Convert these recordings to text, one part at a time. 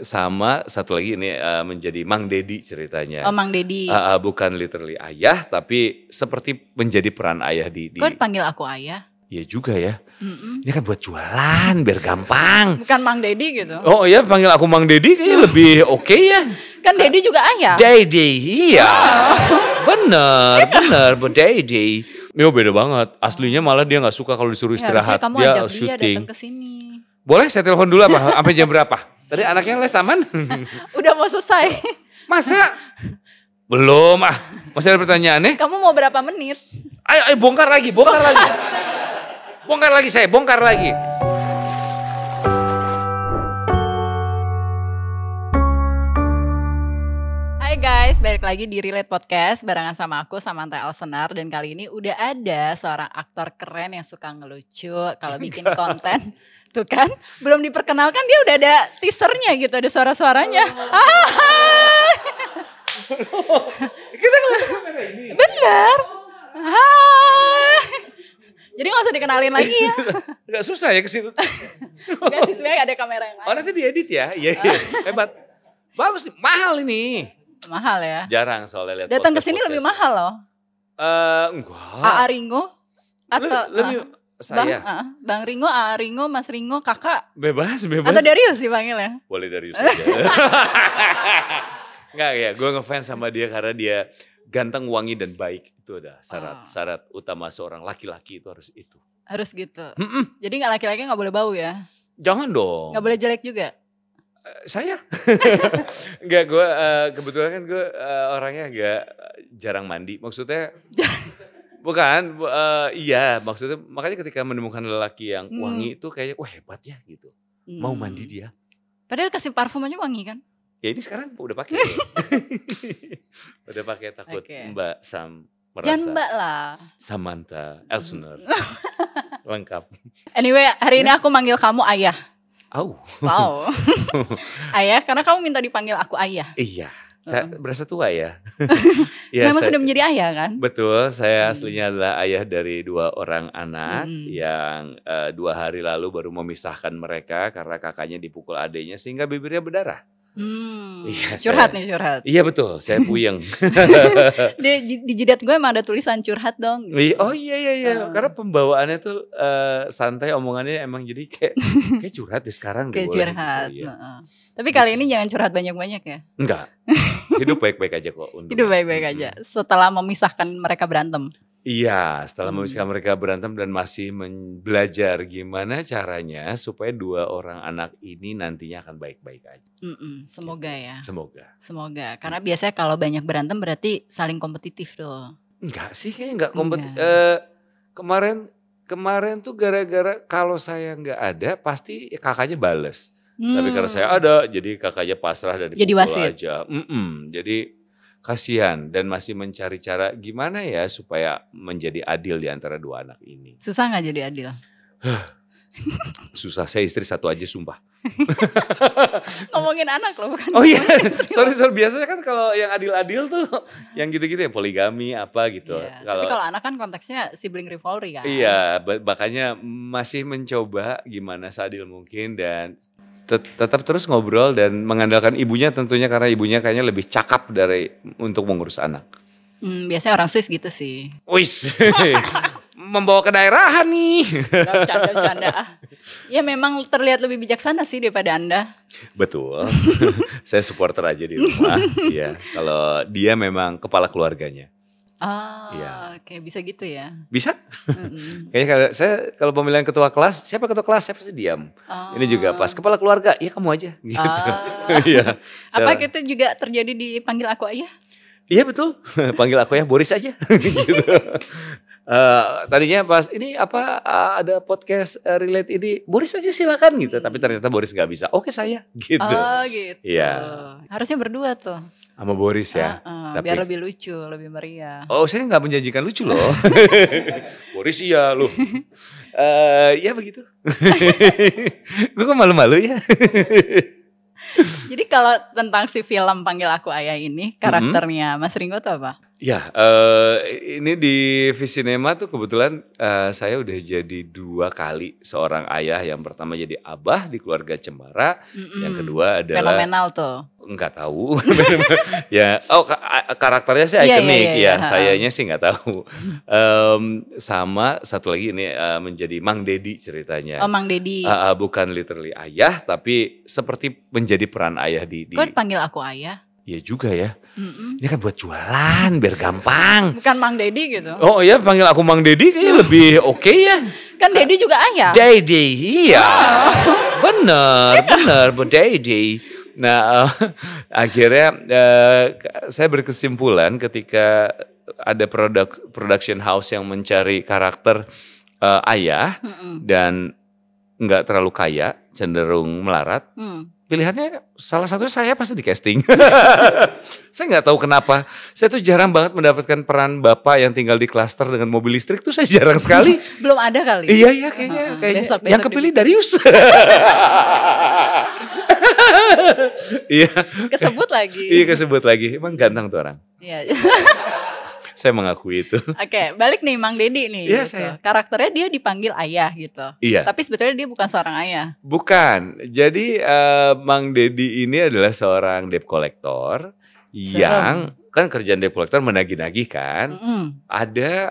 Sama satu lagi ini menjadi Mang Deddy ceritanya. Oh, Mang Deddy. Bukan literally ayah, tapi seperti menjadi peran ayah di. Kok dipanggil aku ayah? Iya juga ya. Ini kan buat jualan biar gampang. Bukan Mang Deddy gitu. Oh iya, panggil aku Mang Deddy kayaknya lebih oke ya. Kan Deddy juga ayah. Deddy, iya. Bener, Deddy. Yo beda banget. Aslinya malah dia nggak suka kalau disuruh istirahat. Kamu dia ajak syuting. Dia datang ke sini. Boleh saya telepon dulu apa? Sampai jam berapa? Tadi anaknya les aman? Udah mau selesai. Masa? Belum ah. Masih ada pertanyaan nih? Kamu mau berapa menit? Ayo bongkar lagi. Bongkar lagi. Hai guys, balik lagi di Relate Podcast barengan sama aku, Samantha Elsenar. Dan kali ini udah ada seorang aktor keren yang suka ngelucu kalau bikin konten. Tuh kan, belum diperkenalkan dia udah ada teasernya gitu, ada suara-suaranya. Kita ngeliat kamera ini. Bener. Hai. Jadi gak usah dikenalin lagi ya. Gak susah ya ke situ. Enggak sih, sebenarnya ada kamera yang lain. Oh nanti diedit ya. Iya. Hebat. Bagus nih, mahal ini. Mahal ya. Jarang soalnya lihat. Datang ke sini lebih mahal loh. Enggak. AA Ringo atau lebih saya. Bang Ringo, AA Ringo, Mas Ringo, kakak. Bebas. Atau Darius dipanggil ya? Boleh Darius aja. Enggak ya, gue ngefans sama dia karena dia ganteng, wangi dan baik. Itu udah syarat utama seorang laki-laki itu harus itu. Harus gitu. Jadi nggak laki-laki nggak boleh bau ya? Jangan dong. Nggak boleh jelek juga. Saya enggak, gue kebetulan kan gue orangnya agak jarang mandi. Maksudnya bukan, iya maksudnya makanya ketika menemukan lelaki yang wangi itu kayaknya wah hebat ya gitu. Mau mandi dia. Padahal kasih parfum aja wangi kan? Ya ini sekarang udah pakai. Udah pakai takut Mbak Sam merasa. Jangan Mbak lah. Samantha Elsenar. Lengkap. Anyway, hari ini aku manggil kamu ayah. Wow. Ayah, karena kamu minta dipanggil aku ayah. Iya. Saya berasa tua ya. Ya memang sudah menjadi ayah kan? Betul, saya aslinya adalah ayah dari 2 orang anak yang 2 hari lalu baru memisahkan mereka karena kakaknya dipukul adiknya sehingga bibirnya berdarah. Iya, curhat. Iya betul, saya puyeng. Di jidat gue emang ada tulisan curhat dong. Oh iya. Karena pembawaannya tuh santai, omongannya emang jadi kayak curhat deh sekarang. Kayak curhat. Gitu, ya. Tapi kali ini jangan curhat banyak-banyak ya. Enggak, hidup baik-baik aja kok. Hidup baik-baik aja setelah memisahkan mereka berantem. Iya, setelah memisahkan mereka berantem dan masih belajar gimana caranya supaya 2 orang anak ini nantinya akan baik-baik aja. Semoga ya. Semoga. Karena biasanya kalau banyak berantem berarti saling kompetitif tuh. Enggak sih, kayaknya enggak kompetitif. Kemarin tuh gara-gara kalau saya enggak ada pasti kakaknya bales. Tapi karena saya ada, jadi kakaknya pasrah dan jadi wasit aja. Jadi kasihan dan masih mencari cara gimana ya supaya menjadi adil di antara 2 anak ini. Susah gak jadi adil? Susah, saya istri 1 aja sumpah. Ngomongin anak loh bukan? Oh iya, sorry biasanya kan kalau yang adil-adil tuh yang gitu-gitu ya poligami apa gitu. Iya, tapi kalau anak kan konteksnya sibling rivalry kan? Iya, makanya masih mencoba gimana seadil mungkin dan tetap terus ngobrol dan mengandalkan ibunya tentunya karena ibunya kayaknya lebih cakap untuk mengurus anak. Biasanya orang Swiss gitu sih. Wis, membawa kedaerahan nih. Bercanda. Ya memang terlihat lebih bijaksana sih daripada Anda. Betul, saya supporter aja di rumah. Iya, kalau dia memang kepala keluarganya. Oke, bisa gitu ya. Bisa. Kayaknya kalau pemilihan ketua kelas, siapa ketua kelas saya pasti diam. Ini juga pas kepala keluarga, ya kamu aja gitu. Iya. Apa itu juga terjadi di panggil aku ayah? Iya betul. Panggil aku ya Boris aja gitu. Tadinya pas ini ada podcast relate ini Boris aja silakan gitu, tapi ternyata Boris nggak bisa. Oke saya gitu. Oh gitu. Iya. Harusnya berdua tuh. Sama Boris ya. Biar lebih lucu, lebih meriah. Oh saya nggak menjanjikan lucu loh. Boris iya loh. Ya begitu. Gue kok malu-malu ya. Jadi kalau tentang si film Panggil Aku Ayah ini karakternya Mas Ringo tuh apa? Ya, ini di Visinema tuh kebetulan saya udah jadi 2 kali seorang ayah. Yang pertama jadi abah di Keluarga Cemara, yang kedua adalah Fenomenal tuh. nggak tahu. Ya, karakternya sih Iya, ikonik, iya. ya sayanya sih nggak tahu. Sama satu lagi ini menjadi Mang Dedi ceritanya. Oh, Mang Dedi. Bukan literally ayah, tapi seperti menjadi peran ayah di. Kok dipanggil aku ayah? Iya juga ya. Ini kan buat jualan biar gampang. Bukan Mang Dedi gitu. Oh iya, panggil aku Mang Dedi kayaknya lebih oke ya. Kan Dedi juga ayah. Dedi, iya. Bener, Bu Dedi. Nah, akhirnya saya berkesimpulan ketika ada production house yang mencari karakter ayah dan nggak terlalu kaya, cenderung melarat. Pilihannya salah satunya saya pasti di casting. Saya nggak tahu kenapa. Saya tuh jarang banget mendapatkan peran bapak yang tinggal di klaster dengan mobil listrik tuh saya jarang sekali. Belum ada kali. Iya kayaknya. Besok Yang kepilih Darius. Iya. Kesebut lagi. Iya kesebut lagi. Emang ganteng tuh orang. Iya. Saya mengakui itu. Oke, balik nih Mang Dedi nih. Iya, gitu. saya. Karakternya dia dipanggil ayah gitu. Iya. Tapi sebetulnya dia bukan seorang ayah. Bukan. Jadi Mang Dedi ini adalah seorang debt collector yang kan kerjaan debt collector menagih-nagih kan. Ada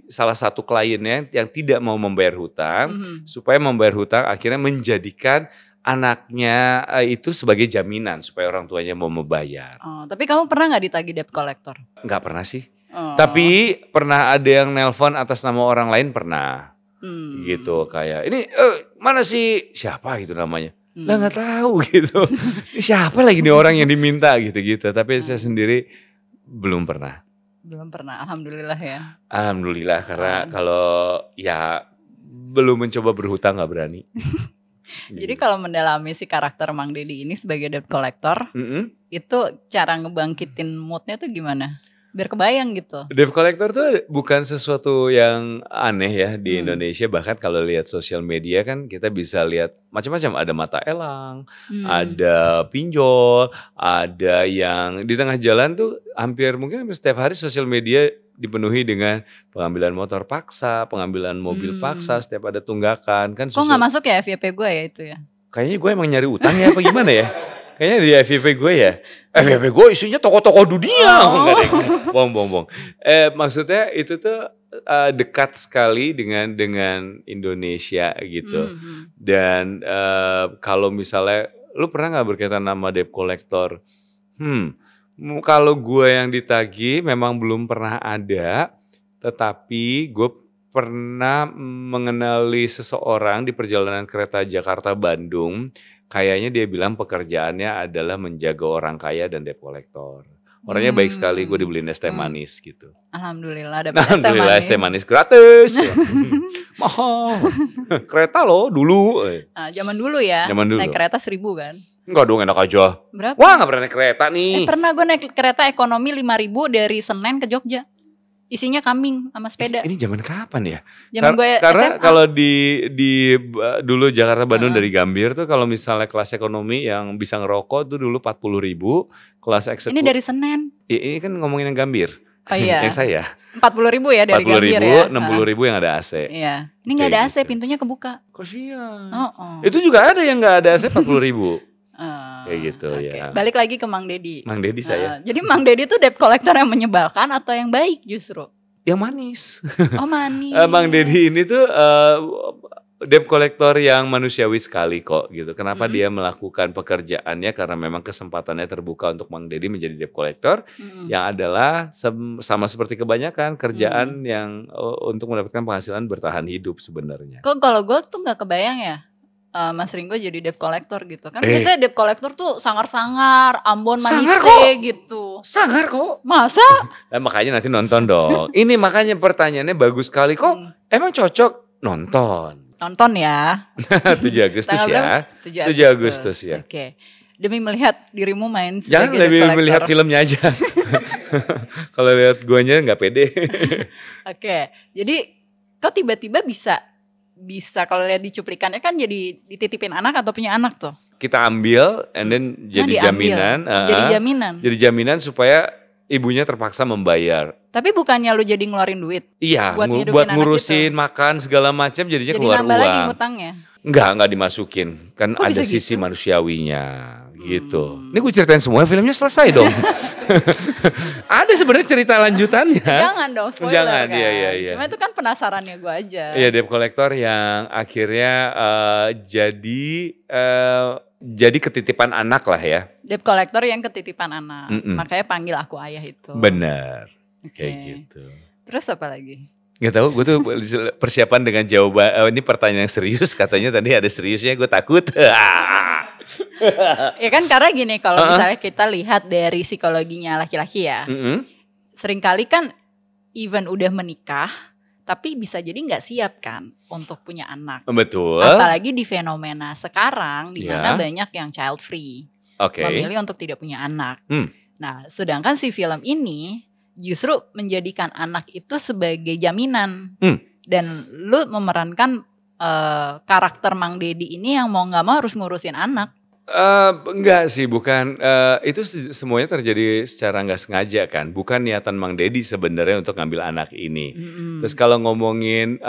salah satu kliennya yang tidak mau membayar hutang, supaya membayar hutang akhirnya menjadikan anaknya itu sebagai jaminan supaya orang tuanya mau membayar. Oh, tapi kamu pernah nggak ditagih debt collector? Nggak pernah sih. Oh. Tapi pernah ada yang nelpon atas nama orang lain pernah. Gitu kayak ini mana sih siapa gitu namanya. Lah nggak tahu gitu. Ini siapa lagi nih orang yang diminta gitu-gitu. Tapi saya sendiri belum pernah. Belum pernah, alhamdulillah ya. Alhamdulillah karena kalau ya belum mencoba berhutang nggak berani. Jadi kalau mendalami si karakter Mang Dedi ini sebagai debt collector, itu cara ngebangkitin moodnya tuh gimana? Biar kebayang gitu. Debt collector tuh bukan sesuatu yang aneh ya di Indonesia. Bahkan kalau lihat sosial media kan kita bisa lihat macam-macam. Ada mata elang, ada pinjol, ada yang di tengah jalan tuh hampir mungkin setiap hari sosial media dipenuhi dengan pengambilan motor paksa, pengambilan mobil paksa, setiap ada tunggakan kan. Kok nggak masuk ya FYP gue ya itu ya? Kayaknya gue emang nyari utang ya apa gimana ya? Kayaknya di FYP gue ya. FYP gue isinya toko-toko dunia. Enggak deh. Bohong. Maksudnya itu tuh dekat sekali dengan Indonesia gitu. Dan kalau misalnya lu pernah nggak berkaitan nama debt collector? Kalau gue yang ditagih memang belum pernah ada, tetapi gue pernah mengenali seseorang di perjalanan kereta Jakarta-Bandung. Kayaknya dia bilang pekerjaannya adalah menjaga orang kaya dan debt collector. Orangnya baik sekali, gue dibeliin es teh manis gitu. Alhamdulillah dapet Alhamdulillah es teh manis gratis. Mahal. Kereta loh dulu. Zaman dulu ya, Zaman dulu. naik kereta 1.000 kan? Enggak dong, enak aja. Berapa? Wah gak pernah naik kereta nih. Pernah gue naik kereta ekonomi 5.000 dari Senen ke Jogja. Isinya kambing sama sepeda. Ini zaman kapan ya? Zaman gue Karena SMA. kalau di dulu Jakarta Bandung dari Gambir tuh kalau misalnya kelas ekonomi yang bisa ngerokok tuh dulu 40.000, kelas eksekutif. Ini dari Senen. Ini kan ngomongin yang Gambir. Oh iya. Yang saya. 40.000 ya dari 40.000, Gambir ya. 60.000 yang ada AC. Iya. Ini nggak ada Kayak AC, gitu. pintunya kebuka. Kasian. Oh. Itu juga ada yang nggak ada AC 40.000. Kayak gitu ya. Balik lagi ke Mang Dedi. Mang Dedi saya. Jadi Mang Dedi tuh debt collector yang menyebalkan atau yang baik justru? Yang manis. Oh manis. Mang Dedi ini tuh debt collector yang manusiawi sekali kok gitu. Kenapa dia melakukan pekerjaannya? Karena memang kesempatannya terbuka untuk Mang Dedi menjadi debt collector yang adalah sama seperti kebanyakan kerjaan yang untuk mendapatkan penghasilan bertahan hidup sebenarnya. Kok kalau gue tuh nggak kebayang ya, Mas Ringo jadi debt collector gitu kan? Biasanya debt collector tuh sangar-sangar, Ambon Manise gitu. Sangar kok. Masa? Nah, makanya nanti nonton dong. Ini makanya pertanyaannya bagus sekali kok. Emang cocok nonton. Nonton ya. 7 Agustus ya. 7 Agustus ya. Oke. Demi melihat dirimu main Jangan sebagai lebih debt collector. melihat filmnya aja. Kalau lihat guanya nggak pede. Oke. Jadi kok tiba-tiba bisa kalau lihat di cuplikannya kan jadi dititipin anak atau punya anak tuh? Kita ambil and then jadi diambil. jaminan. Jadi jaminan. Jadi jaminan supaya ibunya terpaksa membayar. Tapi bukannya lu jadi ngeluarin duit? Iya, Buat ngehidupin buat anak ngurusin makan segala macam jadinya Jadi keluar nambah lagi uang. ngutangnya? Enggak dimasukin. Kan Kok ada bisa sisi gitu? manusiawinya gitu. Ini gue ceritain semua, filmnya selesai dong. Ada sebenarnya cerita lanjutannya. Jangan dong, spoiler Jangan, kan. iya. Cuma itu kan penasarannya gue aja. Iya, debt collector yang akhirnya jadi ketitipan anak lah ya. Debt collector yang ketitipan anak. Mm-mm. Makanya panggil aku ayah itu. Benar. Oke. Kayak gitu. Terus apa lagi? Gak tahu, gue tuh persiapan dengan jawaban. Ini pertanyaan yang serius, katanya tadi ada seriusnya, gue takut. Ya kan karena gini, kalau misalnya kita lihat dari psikologinya laki-laki ya, seringkali kan even udah menikah, tapi bisa jadi nggak siap kan untuk punya anak. Betul. Apalagi di fenomena sekarang, di mana Ya. banyak yang child free, Oke. memilih untuk tidak punya anak. Hmm. Nah, sedangkan si film ini justru menjadikan anak itu sebagai jaminan. Dan lu memerankan karakter Mang Deddy ini yang mau nggak mau harus ngurusin anak. Enggak sih, bukan. Itu semuanya terjadi secara nggak sengaja kan. Bukan niatan Mang Deddy sebenarnya untuk ngambil anak ini. Terus kalau ngomongin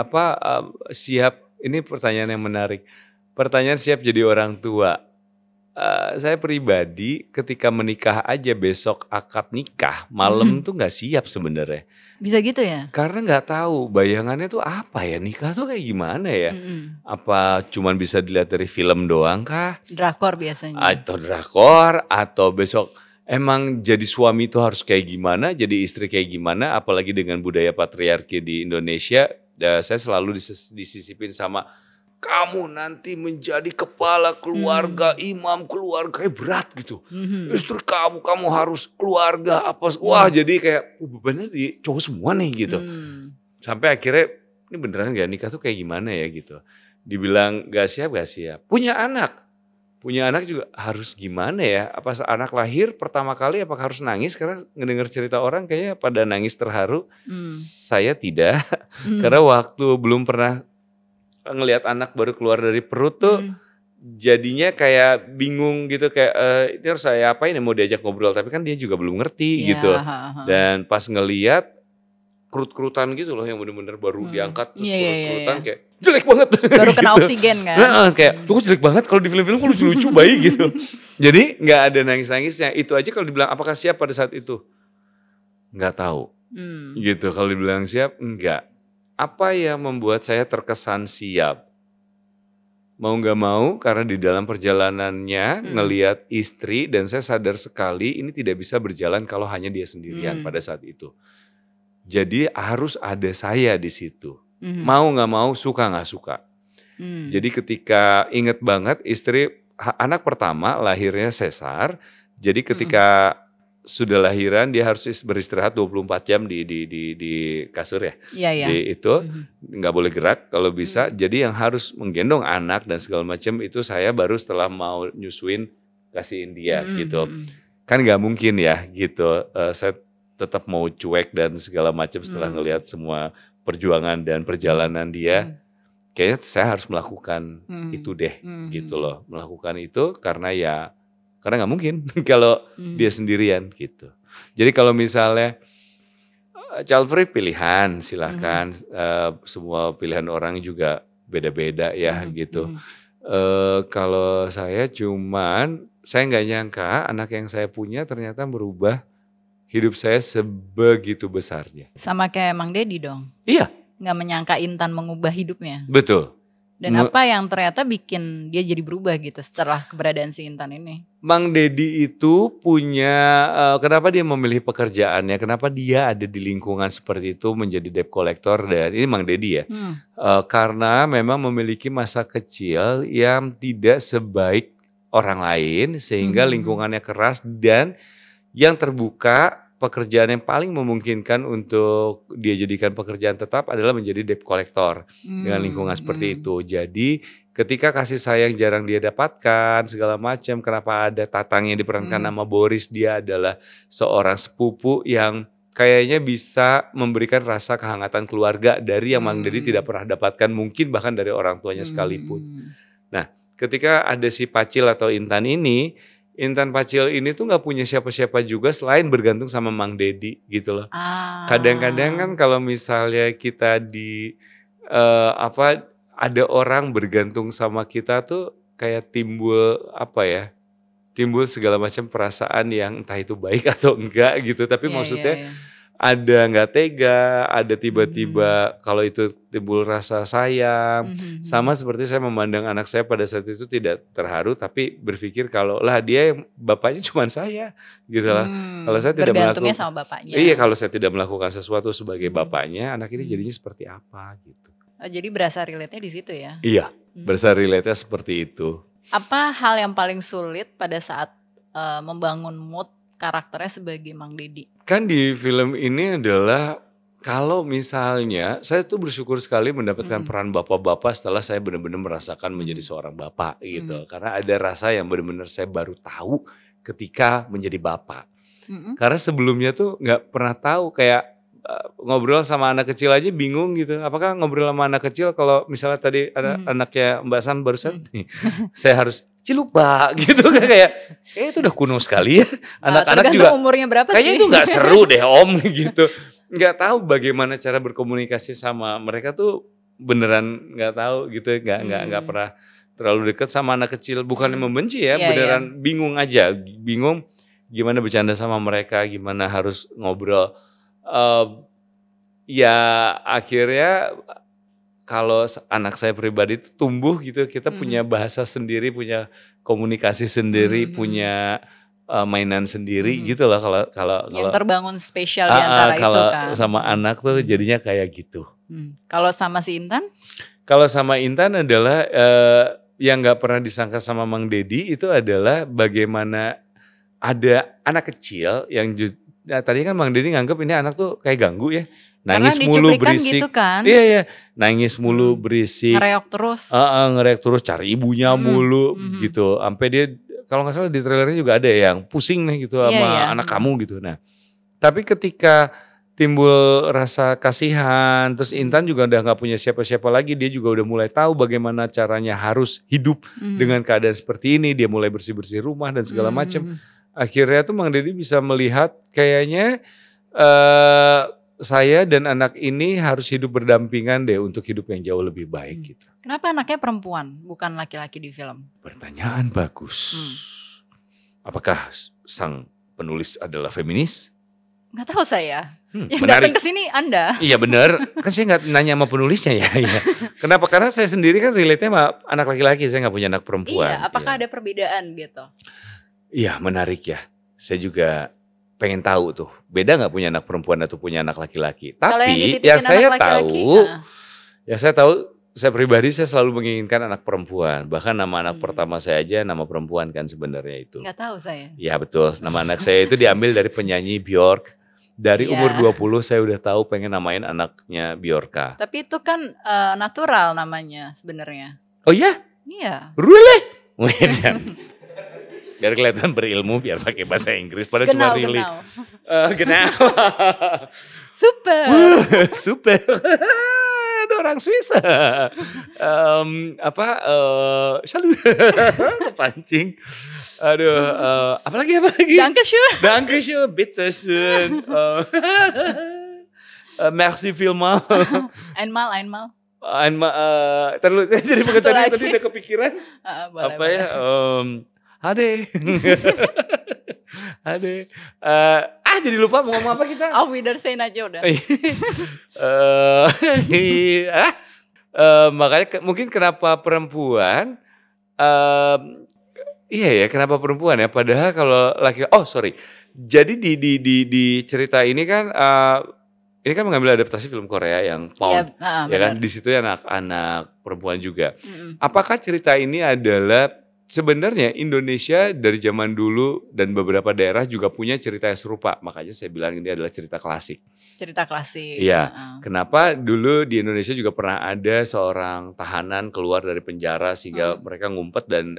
siap, ini pertanyaan yang menarik. Pertanyaan siap jadi orang tua. Saya pribadi ketika menikah aja besok akad nikah malam tuh nggak siap sebenarnya. Bisa gitu ya? Karena nggak tahu bayangannya tuh apa ya, nikah tuh kayak gimana ya? Apa cuman bisa dilihat dari film doang kah? Drakor biasanya. Atau drakor, atau besok emang jadi suami tuh harus kayak gimana, jadi istri kayak gimana? Apalagi dengan budaya patriarki di Indonesia, saya selalu disisipin sama kamu nanti menjadi kepala keluarga, imam keluarga, berat gitu. Istri kamu harus keluarga apa? Wah, jadi kayak bebannya di cowok semua nih gitu. Sampai akhirnya ini beneran gak nikah tuh kayak gimana ya gitu. Dibilang gak siap. Punya anak juga harus gimana ya? Apa anak lahir pertama kali apakah harus nangis? Karena ngedenger cerita orang kayaknya pada nangis terharu. Saya tidak, karena waktu belum pernah ngelihat anak baru keluar dari perut tuh jadinya kayak bingung gitu, kayak ini harus saya apain ya, mau diajak ngobrol tapi kan dia juga belum ngerti gitu. Dan pas ngelihat kerut-kerutan gitu loh yang bener-bener baru diangkat terus kerut-kerutan kayak jelek banget. Baru kena gitu. oksigen kan. Kayak tuh jelek banget, kalau di film-film kok lucu-lucu bayi gitu. Jadi nggak ada nangis-nangisnya. Itu aja kalau dibilang apakah siap pada saat itu? Nggak tahu. Gitu, kalau dibilang siap enggak. Apa yang membuat saya terkesan siap? Mau gak mau karena di dalam perjalanannya ngelihat istri dan saya sadar sekali ini tidak bisa berjalan kalau hanya dia sendirian pada saat itu. Jadi harus ada saya di situ. Mau gak mau, suka gak suka. Jadi ketika inget banget istri, anak pertama lahirnya sesar. Jadi ketika sudah lahiran dia harus beristirahat 24 jam di kasur ya. Iya. Di itu nggak boleh gerak kalau bisa. Jadi yang harus menggendong anak dan segala macam itu saya baru setelah mau nyusuin kasihin dia gitu. Kan nggak mungkin ya gitu. Saya tetap mau cuek dan segala macam setelah ngelihat semua perjuangan dan perjalanan dia. Kayaknya saya harus melakukan itu deh gitu loh. Melakukan itu karena nggak mungkin kalau dia sendirian gitu. Jadi kalau misalnya child free pilihan silahkan, semua pilihan orang juga beda-beda ya gitu. Kalau saya nggak nyangka anak yang saya punya ternyata merubah hidup saya sebegitu besarnya. Sama kayak Mang Deddy dong. Iya. Nggak menyangka Intan mengubah hidupnya. Betul. Dan apa yang ternyata bikin dia jadi berubah gitu setelah keberadaan si Intan ini? Mang Deddy itu punya, kenapa dia memilih pekerjaannya, kenapa dia ada di lingkungan seperti itu menjadi debt collector, dan ini Mang Deddy ya. Karena memang memiliki masa kecil yang tidak sebaik orang lain sehingga lingkungannya keras dan yang terbuka. Pekerjaan yang paling memungkinkan untuk dia jadikan pekerjaan tetap adalah menjadi debt collector dengan lingkungan seperti itu. Jadi ketika kasih sayang jarang dia dapatkan segala macam, kenapa ada Tatang yang diperankan nama Boris, dia adalah seorang sepupu yang kayaknya bisa memberikan rasa kehangatan keluarga dari yang Mang Deddy tidak pernah dapatkan, mungkin bahkan dari orang tuanya sekalipun. Nah, ketika ada si Pacil atau Intan ini Intan Pacil ini tuh nggak punya siapa-siapa juga selain bergantung sama Mang Dedi gitu loh. Kadang-kadang kan kalau misalnya kita ada orang bergantung sama kita tuh kayak timbul timbul segala macam perasaan yang entah itu baik atau enggak gitu. Tapi maksudnya ada nggak tega, ada tiba-tiba kalau itu timbul rasa sayang. Sama seperti saya memandang anak saya pada saat itu tidak terharu, tapi berpikir kalau lah dia bapaknya cuma saya gitu lah. Kalau saya tidak bergantungnya sama bapaknya. Iya, kalau saya tidak melakukan sesuatu sebagai bapaknya, anak ini jadinya seperti apa gitu. Jadi berasa relate-nya di situ ya? Iya, berasa relate-nya seperti itu. Apa hal yang paling sulit pada saat membangun mood karakternya sebagai Mang Dedi? Kan di film ini adalah kalau misalnya saya tuh bersyukur sekali mendapatkan peran bapak-bapak setelah saya benar-benar merasakan menjadi seorang bapak gitu. Karena ada rasa yang benar-benar saya baru tahu ketika menjadi bapak. Karena sebelumnya tuh nggak pernah tahu, kayak ngobrol sama anak kecil aja bingung gitu. Apakah ngobrol sama anak kecil kalau misalnya tadi ada anaknya Mbak San barusan nih, saya harus ciluk Pak gitu kan, kayak itu udah kuno sekali ya. Anak-anak juga umurnya berapa kayaknya sih? itu nggak seru deh Om gitu. Nggak tahu bagaimana cara berkomunikasi sama mereka tuh, beneran nggak tahu gitu. Nggak pernah terlalu dekat sama anak kecil. Bukannya membenci ya, beneran bingung aja. Bingung gimana bercanda sama mereka, gimana harus ngobrol. Ya akhirnya kalau anak saya pribadi itu tumbuh gitu, kita punya bahasa sendiri, punya komunikasi sendiri, punya mainan sendiri gitu loh. Kalau yang terbangun spesial di antara itu kan. Sama anak tuh jadinya kayak gitu. Kalau sama si Intan? Kalau sama Intan adalah yang nggak pernah disangka sama Mang Dedi itu adalah bagaimana ada anak kecil yang tadi kan Mang Dedi nganggep ini anak tuh kayak ganggu ya. Nangis mulu berisik. Gitu kan? Iya, nangis mulu berisik. Ngereok terus. Ngereok terus, cari ibunya mulu gitu. Sampai dia kalau nggak salah di trailernya juga ada yang pusing nih gitu sama anak kamu gitu. Nah, tapi ketika timbul rasa kasihan, terus Intan juga udah nggak punya siapa-siapa lagi, dia juga udah mulai tahu bagaimana caranya harus hidup dengan keadaan seperti ini. Dia mulai bersih-bersih rumah dan segala macam. Akhirnya tuh Mang Dedi bisa melihat kayaknya saya dan anak ini harus hidup berdampingan deh untuk hidup yang jauh lebih baik gitu. Kenapa anaknya perempuan bukan laki-laki di film? Pertanyaan bagus. Apakah sang penulis adalah feminis? Nggak tahu saya. Yang menarik. datang ke sini Anda. Iya benar. Kan saya nggak nanya sama penulisnya ya. Kenapa? Karena saya sendiri kan relate-nya sama anak laki-laki. Saya nggak punya anak perempuan. Iya. Apakah ada perbedaan gitu? Iya menarik ya. Saya juga pengen tahu tuh, beda nggak punya anak perempuan atau punya anak laki-laki. Tapi yang saya tahu, saya pribadi saya selalu menginginkan anak perempuan. Bahkan nama anak pertama saya aja nama perempuan kan sebenarnya itu. Nggak tahu saya. Ya betul, nama anak saya itu diambil dari penyanyi Björk. Dari umur 20 saya udah tahu pengen namain anaknya Björka. Tapi itu kan natural namanya sebenarnya. Oh iya? Iya. Really? Biar kelihatan berilmu, biar pakai bahasa Inggris. Padahal cuma really. Genau. Super. Super. Ada orang Swiss. Salut. Pancing. Aduh, apalagi? Dankeschön, bitteschön. Merci vielmals. Einmal. Terlalu jadi tadi udah kepikiran. Boleh. Ade. Jadi lupa mau ngomong apa kita? Auf Wiedersehen aja udah. Makanya mungkin kenapa perempuan, kenapa perempuan ya? Padahal kalau laki, jadi di cerita ini kan, ini kan mengambil adaptasi film Korea yang Pound, ya kan? Di situ anak-anak perempuan juga. Apakah cerita ini adalah sebenarnya Indonesia dari zaman dulu dan beberapa daerah juga punya cerita yang serupa. Makanya saya bilang ini adalah cerita klasik. Cerita klasik. Iya. Kenapa dulu di Indonesia juga pernah ada seorang tahanan keluar dari penjara sehingga mereka ngumpet dan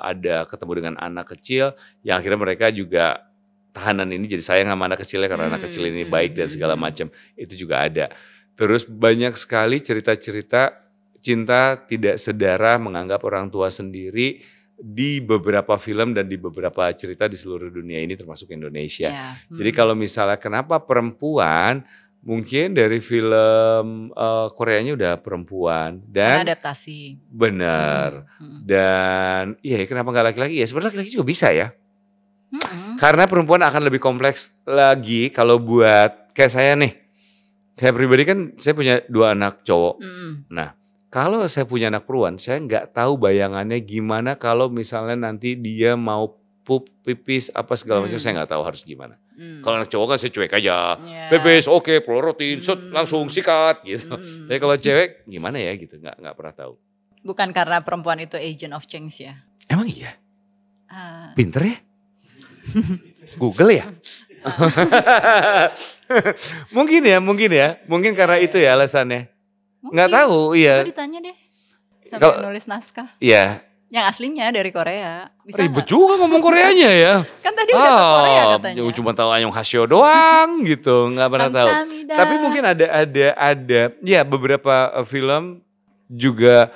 ada ketemu dengan anak kecil yang akhirnya mereka juga tahanan ini jadi sayang sama anak kecilnya karena anak kecil ini baik dan segala macam. Itu juga ada. Terus banyak sekali cerita-cerita cinta tidak sedara, menganggap orang tua sendiri di beberapa film dan di beberapa cerita di seluruh dunia ini termasuk Indonesia. Ya. Jadi kalau misalnya kenapa perempuan, mungkin dari film Koreanya udah perempuan Karena dan adaptasi. benar. Dan iya kenapa nggak laki-laki ya? Sebenarnya laki-laki juga bisa ya. Karena perempuan akan lebih kompleks lagi kalau buat kayak saya nih. Saya pribadi kan saya punya 2 anak cowok. Nah, kalau saya punya anak perempuan, saya nggak tahu bayangannya gimana kalau misalnya nanti dia mau pup, pipis, apa segala macam, saya nggak tahu harus gimana. Kalau anak cowok kan saya cuek aja, pipis, oke, pelorotin, langsung sikat gitu. Tapi kalau cewek gimana ya gitu, nggak pernah tahu. Bukan karena perempuan itu agent of change ya? Emang iya? Pinter ya? Google ya? Mungkin karena itu ya alasannya. Nggak tahu, iya. Coba ditanya deh sampai nulis naskah. Iya. Yang aslinya dari Korea. Bisa ribet juga ngomong Koreanya ya. Kan tadi udah ke Korea katanya. Cuma tahu Anyong Haseo doang gitu, nggak pernah tahu. Tapi mungkin ada ya beberapa film juga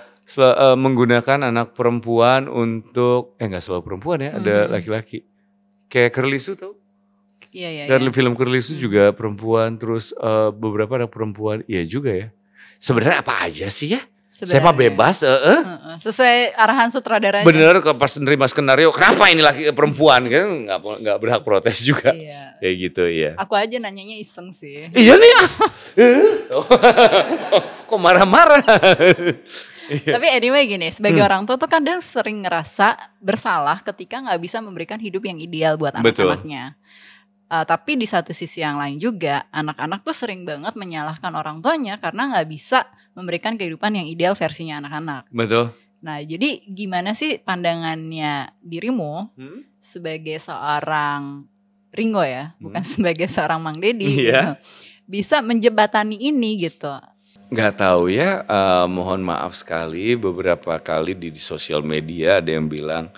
menggunakan anak perempuan untuk nggak selalu perempuan ya, ada laki-laki. Kayak Kerlisu tau? Iya. Dan film Kerlisu juga perempuan, terus beberapa anak perempuan, iya juga ya. Sebenarnya apa aja sih ya? Saya mah bebas. Sesuai arahan sutradaranya. Bener, pas nerima skenario, kenapa ini laki perempuan? Kan nggak berhak protes juga. Iya. Kayak gitu ya. Aku aja nanyanya iseng sih. Iya nih. Kok marah-marah? Tapi anyway gini, sebagai orang tua tuh kadang sering ngerasa bersalah ketika nggak bisa memberikan hidup yang ideal buat anak-anaknya. Tapi di satu sisi yang lain juga, anak-anak tuh sering banget menyalahkan orang tuanya karena nggak bisa memberikan kehidupan yang ideal versinya anak-anak. Betul. Nah, jadi gimana sih pandangannya dirimu sebagai seorang Ringo ya, bukan sebagai seorang Mang Deddy gitu, bisa menjembatani ini gitu? Nggak tahu ya, mohon maaf sekali beberapa kali di sosial media ada yang bilang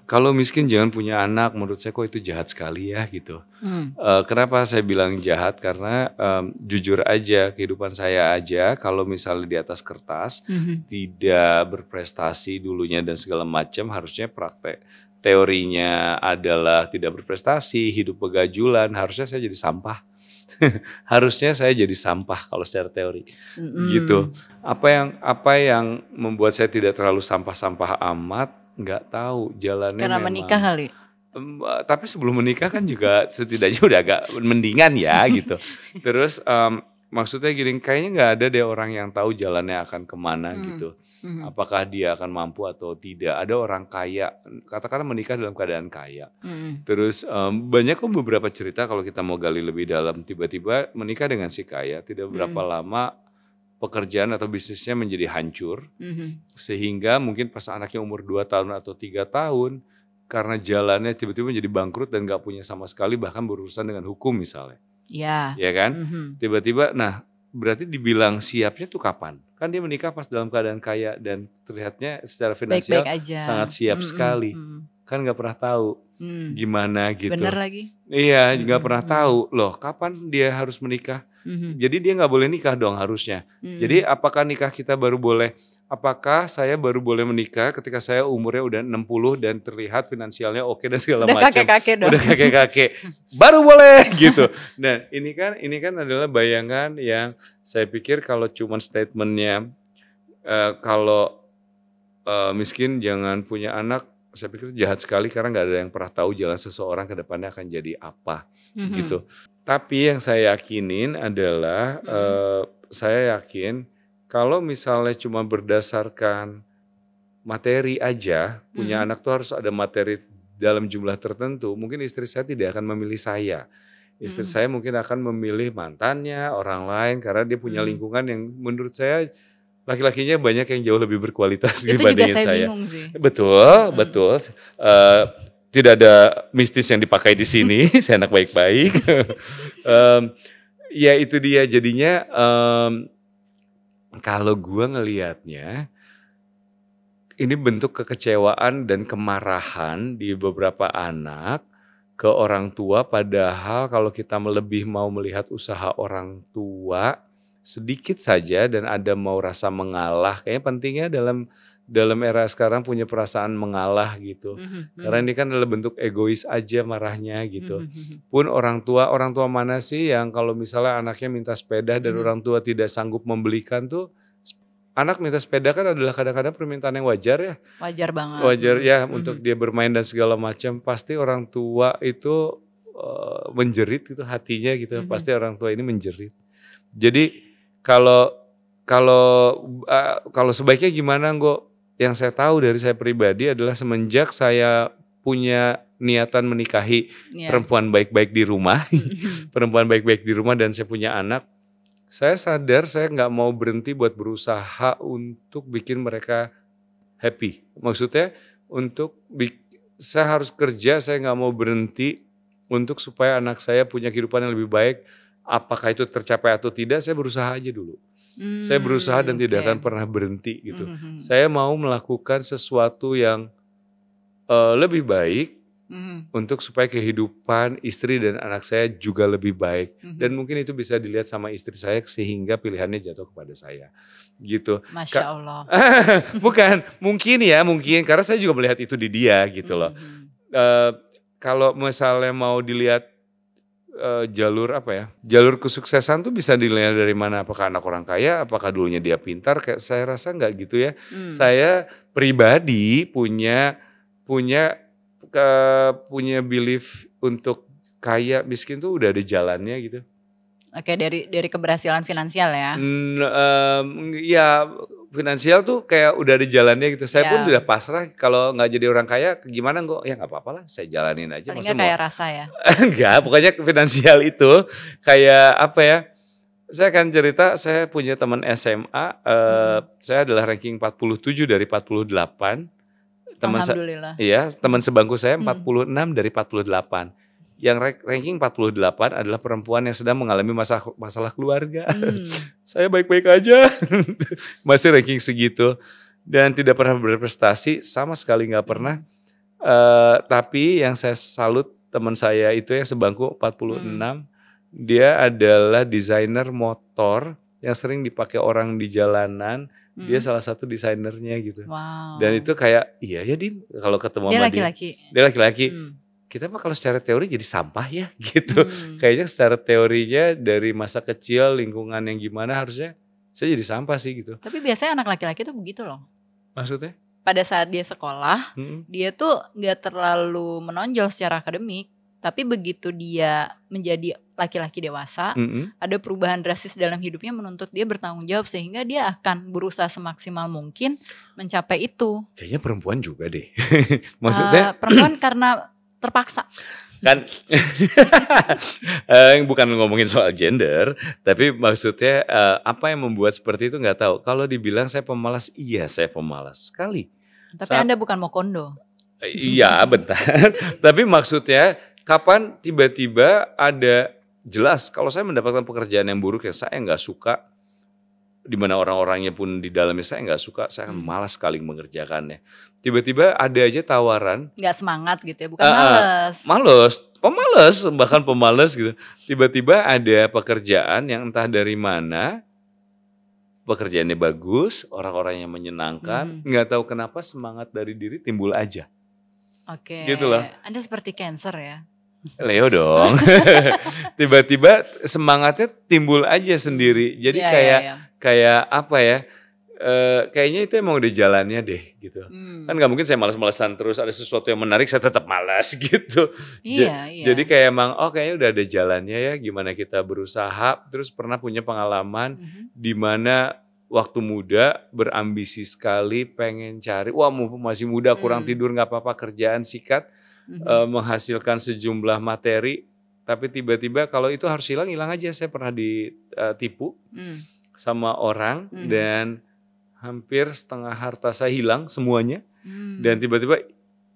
kalau miskin jangan punya anak, menurut saya kok itu jahat sekali ya gitu. Kenapa saya bilang jahat? Karena jujur aja kehidupan saya aja kalau misalnya di atas kertas tidak berprestasi dulunya dan segala macam, harusnya praktek teorinya adalah tidak berprestasi, hidup begajulan, harusnya saya jadi sampah. Harusnya saya jadi sampah kalau secara teori gitu. Apa yang membuat saya tidak terlalu sampah-sampah amat? Nggak tahu jalannya. Karena memang menikah kali. Tapi sebelum menikah kan juga setidaknya udah agak mendingan ya gitu. Terus maksudnya gini, kayaknya nggak ada deh orang yang tahu jalannya akan kemana gitu. Apakah dia akan mampu atau tidak. Ada orang kaya, katakanlah menikah dalam keadaan kaya. Terus banyak kok beberapa cerita kalau kita mau gali lebih dalam, tiba-tiba menikah dengan si kaya, tidak berapa lama pekerjaan atau bisnisnya menjadi hancur, sehingga mungkin pas anaknya umur 2 tahun atau 3 tahun, karena jalannya tiba-tiba menjadi bangkrut dan gak punya sama sekali, bahkan berurusan dengan hukum misalnya. Iya. Ya kan? Tiba-tiba, nah berarti dibilang siapnya tuh kapan? Kan dia menikah pas dalam keadaan kaya dan terlihatnya secara finansial sangat siap sekali. Kan gak pernah tahu gimana gitu. Bener lagi. Iya, gak pernah tahu loh kapan dia harus menikah. Jadi dia gak boleh nikah dong harusnya. Jadi apakah nikah kita baru boleh, apakah saya baru boleh menikah ketika saya umurnya udah 60 dan terlihat finansialnya oke dan segala macam. Udah kakek-kakek dong. Udah kakek-kakek. Baru boleh gitu. Nah ini kan adalah bayangan yang saya pikir kalau cuman statementnya kalau miskin jangan punya anak, saya pikir jahat sekali karena nggak ada yang pernah tahu jalan seseorang ke depannya akan jadi apa gitu. Tapi yang saya yakinin adalah saya yakin kalau misalnya cuma berdasarkan materi aja, punya anak tuh harus ada materi dalam jumlah tertentu, mungkin istri saya tidak akan memilih saya. Istri saya mungkin akan memilih mantannya, orang lain karena dia punya lingkungan yang menurut saya laki-lakinya banyak yang jauh lebih berkualitas dibandingin saya. Itu juga saya bingung sih. Betul. Tidak ada mistis yang dipakai di sini. Saya anak baik-baik. Ya itu dia jadinya. Kalau gue ngelihatnya, ini bentuk kekecewaan dan kemarahan di beberapa anak ke orang tua. Padahal kalau kita lebih mau melihat usaha orang tua sedikit saja dan ada mau rasa mengalah, kayaknya pentingnya dalam era sekarang punya perasaan mengalah gitu. Karena ini kan adalah bentuk egois aja marahnya gitu. Pun orang tua mana sih yang kalau misalnya anaknya minta sepeda dan orang tua tidak sanggup membelikan tuh, anak minta sepeda kan adalah kadang-kadang permintaan yang wajar ya. Wajar banget. Wajar ya untuk dia bermain dan segala macam. Pasti orang tua itu menjerit gitu hatinya gitu. Pasti orang tua ini menjerit. Jadi kalau sebaiknya gimana Nggo? Yang saya tahu dari saya pribadi adalah semenjak saya punya niatan menikahi perempuan baik-baik di rumah, perempuan baik-baik di rumah dan saya punya anak, saya sadar saya nggak mau berhenti buat berusaha untuk bikin mereka happy. Maksudnya saya harus kerja, saya nggak mau berhenti untuk supaya anak saya punya kehidupan yang lebih baik. Apakah itu tercapai atau tidak, saya berusaha aja dulu. Saya berusaha dan tidak akan pernah berhenti gitu. Saya mau melakukan sesuatu yang lebih baik untuk supaya kehidupan istri dan anak saya juga lebih baik. Dan mungkin itu bisa dilihat sama istri saya sehingga pilihannya jatuh kepada saya. Gitu. Masya Allah. Bukan, mungkin karena saya juga melihat itu di dia gitu loh. Kalau misalnya mau dilihat jalur kesuksesan tuh bisa dilihat dari mana, apakah anak orang kaya, apakah dulunya dia pintar, kayak saya rasa nggak gitu ya. Saya pribadi punya belief untuk kaya miskin tuh udah ada jalannya gitu. Oke, dari keberhasilan finansial ya. Ya finansial tuh kayak udah ada jalannya gitu. Saya pun udah pasrah kalau nggak jadi orang kaya gimana Nggo? Ya nggak apa-apa lah, saya jalanin aja. Paling nggak kayak rasa ya? Enggak, pokoknya finansial itu kayak apa ya? Saya akan cerita, saya punya teman SMA, saya adalah ranking 47 dari 48. Alhamdulillah. Iya, teman sebangku saya 46 dari 48. Yang ranking 48 adalah perempuan yang sedang mengalami masalah keluarga. Saya baik-baik aja. Masih ranking segitu. Dan tidak pernah berprestasi, sama sekali nggak pernah. Tapi yang saya salut teman saya itu yang sebangku 46. Dia adalah desainer motor yang sering dipakai orang di jalanan. Dia salah satu desainernya gitu. Wow. Dan itu kayak, iya ya Din, kalau ketemu dia sama laki-laki. Dia laki-laki. Kita mah kalau secara teori jadi sampah ya gitu. Kayaknya secara teorinya dari masa kecil lingkungan yang gimana harusnya saya jadi sampah sih gitu. Tapi biasanya anak laki-laki tuh begitu loh. Maksudnya? Pada saat dia sekolah, dia tuh gak terlalu menonjol secara akademik. Tapi begitu dia menjadi laki-laki dewasa, ada perubahan drastis dalam hidupnya menuntut dia bertanggung jawab. Sehingga dia akan berusaha semaksimal mungkin mencapai itu. Kayaknya perempuan juga deh. Maksudnya? Perempuan karena terpaksa. Kan bukan ngomongin soal gender, tapi maksudnya apa yang membuat seperti itu nggak tahu. Kalau dibilang saya pemalas, iya saya pemalas sekali. Tapi Anda bukan Mokondo. Iya bentar. Tapi maksudnya kapan tiba-tiba ada jelas kalau saya mendapatkan pekerjaan yang buruk yang saya nggak suka, di mana orang-orangnya pun di dalamnya saya nggak suka, saya akan malas sekali mengerjakannya. Tiba-tiba ada aja tawaran. Nggak semangat gitu ya, bukan males. Bahkan pemalas gitu. Tiba-tiba ada pekerjaan yang entah dari mana, pekerjaannya bagus, orang-orangnya menyenangkan, nggak tahu kenapa semangat dari diri timbul aja. Oke, gitu loh. Anda seperti Cancer ya? Leo dong. Tiba-tiba semangatnya timbul aja sendiri. Jadi kayak apa ya? Kayaknya itu emang udah jalannya deh gitu. Kan nggak mungkin saya malas-malasan terus ada sesuatu yang menarik saya tetap malas gitu. Iya. Jadi kayak emang kayaknya udah ada jalannya ya. Gimana kita berusaha. Terus pernah punya pengalaman di mana waktu muda berambisi sekali pengen cari. Wah masih muda kurang tidur nggak apa-apa kerjaan sikat. Menghasilkan sejumlah materi. Tapi tiba-tiba kalau itu harus hilang aja. Saya pernah ditipu sama orang dan hampir setengah harta saya hilang semuanya. Dan tiba-tiba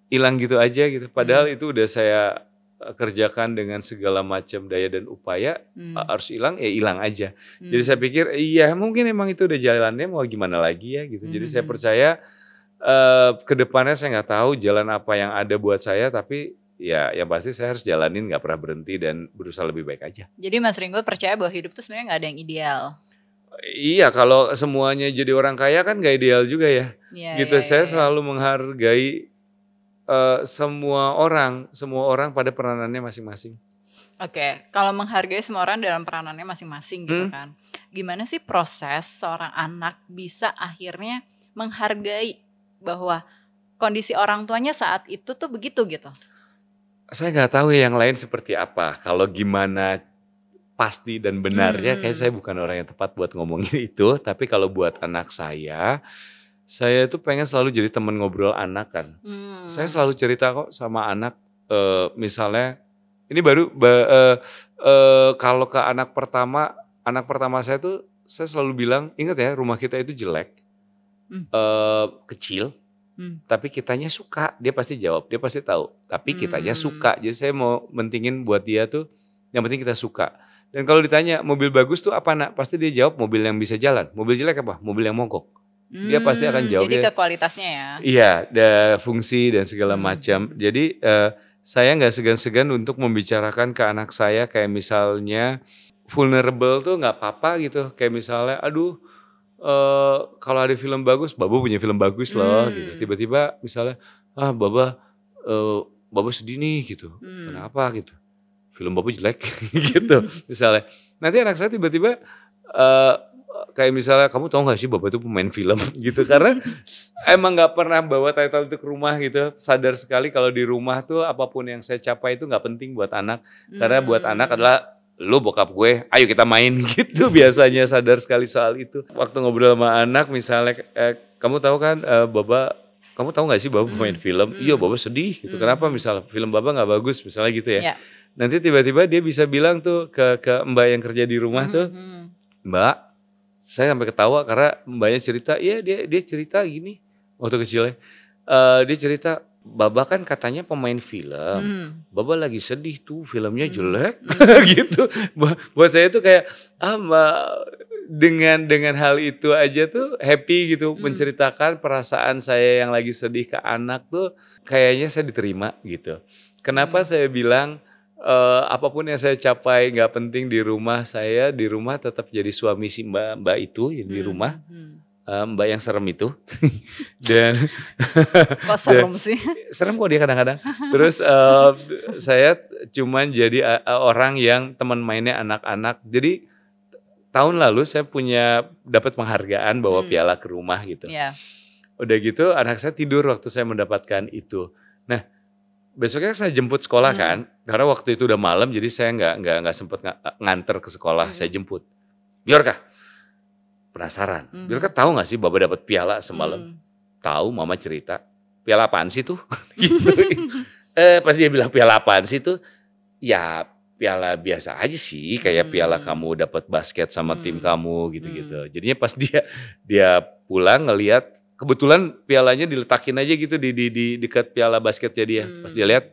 hilang gitu aja gitu. Padahal itu udah saya kerjakan dengan segala macam daya dan upaya. Harus hilang ya hilang aja. Jadi saya pikir iya mungkin emang itu udah jalannya mau gimana lagi ya gitu. Jadi saya percaya kedepannya saya nggak tahu jalan apa yang ada buat saya, tapi ya yang pasti saya harus jalanin, nggak pernah berhenti dan berusaha lebih baik aja. Jadi Mas Ringo percaya bahwa hidup tuh sebenarnya nggak ada yang ideal. Iya, kalau semuanya jadi orang kaya kan gak ideal juga ya. Iya, Gitu, iya, iya, saya iya. selalu menghargai semua orang pada peranannya masing-masing. Oke, kalau menghargai semua orang dalam peranannya masing-masing gitu Hmm. kan. Gimana sih proses seorang anak bisa akhirnya menghargai bahwa kondisi orang tuanya saat itu tuh begitu gitu? Saya nggak tahu ya yang lain seperti apa. Kalau gimana pasti dan benarnya, kayak saya bukan orang yang tepat buat ngomongin itu. Tapi kalau buat anak saya itu pengen selalu jadi teman ngobrol anak kan. Saya selalu cerita kok sama anak, misalnya ini baru kalau ke anak pertama saya tuh saya selalu bilang, ingat ya rumah kita itu jelek, kecil, tapi kitanya suka. Dia pasti jawab, dia pasti tahu. Tapi kitanya suka. Jadi saya mau mentingin buat dia tuh, yang penting kita suka. Dan kalau ditanya mobil bagus tuh apa nak? Pasti dia jawab mobil yang bisa jalan. Mobil jelek apa? Mobil yang mogok. Dia pasti akan jawab. Jadi ke kualitasnya ya. Iya, ada fungsi dan segala macam. Jadi saya nggak segan-segan untuk membicarakan ke anak saya kayak misalnya vulnerable tuh nggak apa-apa gitu. Kayak misalnya, aduh kalau ada film bagus, Baba punya film bagus loh gitu. Tiba-tiba misalnya, Baba sedih nih gitu. Kenapa gitu? Film Baba jelek gitu misalnya. Nanti anak saya tiba-tiba kayak misalnya, kamu tahu gak sih Bapak itu pemain film gitu. Karena emang gak pernah bawa title itu ke rumah gitu. Sadar sekali kalau di rumah tuh apapun yang saya capai itu gak penting buat anak. Karena buat anak adalah, lu bokap gue, ayo kita main gitu. Biasanya sadar sekali soal itu. Waktu ngobrol sama anak misalnya, kamu tahu kan kamu tahu gak sih Bapak pemain film? Iya, Bapak sedih gitu. Kenapa misalnya film Bapak gak bagus misalnya gitu ya. Nanti tiba-tiba dia bisa bilang tuh ke Mbak yang kerja di rumah tuh, Mbak, saya sampai ketawa karena mbaknya cerita, iya dia cerita gini waktu kecilnya, dia cerita, Baba kan katanya pemain film, Baba lagi sedih tuh filmnya jelek, gitu. Buat saya tuh kayak, Mbak dengan hal itu aja tuh happy gitu, menceritakan perasaan saya yang lagi sedih ke anak tuh, kayaknya saya diterima gitu. Kenapa saya bilang, apapun yang saya capai nggak penting di rumah saya, di rumah tetap jadi suami si mbak itu yang di rumah, mbak yang serem itu. Dan kok serem sih? Serem kok dia kadang-kadang. Terus saya cuman jadi orang yang teman mainnya anak-anak. Jadi tahun lalu saya dapat penghargaan bawa piala ke rumah gitu. Udah gitu anak saya tidur waktu saya mendapatkan itu. Nah, besoknya saya jemput sekolah kan, karena waktu itu udah malam, jadi saya nggak sempet nganter ke sekolah, saya jemput. Biorka, penasaran. Biorka tahu nggak sih Baba dapat piala semalam? Tahu, Mama cerita. Piala apaan sih tuh? Gitu. Pas dia bilang piala apaan sih tuh, ya piala biasa aja sih, kayak piala kamu dapat basket sama tim kamu gitu-gitu. Jadinya pas dia pulang ngelihat. Kebetulan pialanya diletakin aja gitu di dekat piala basketnya dia. Pas dia lihat,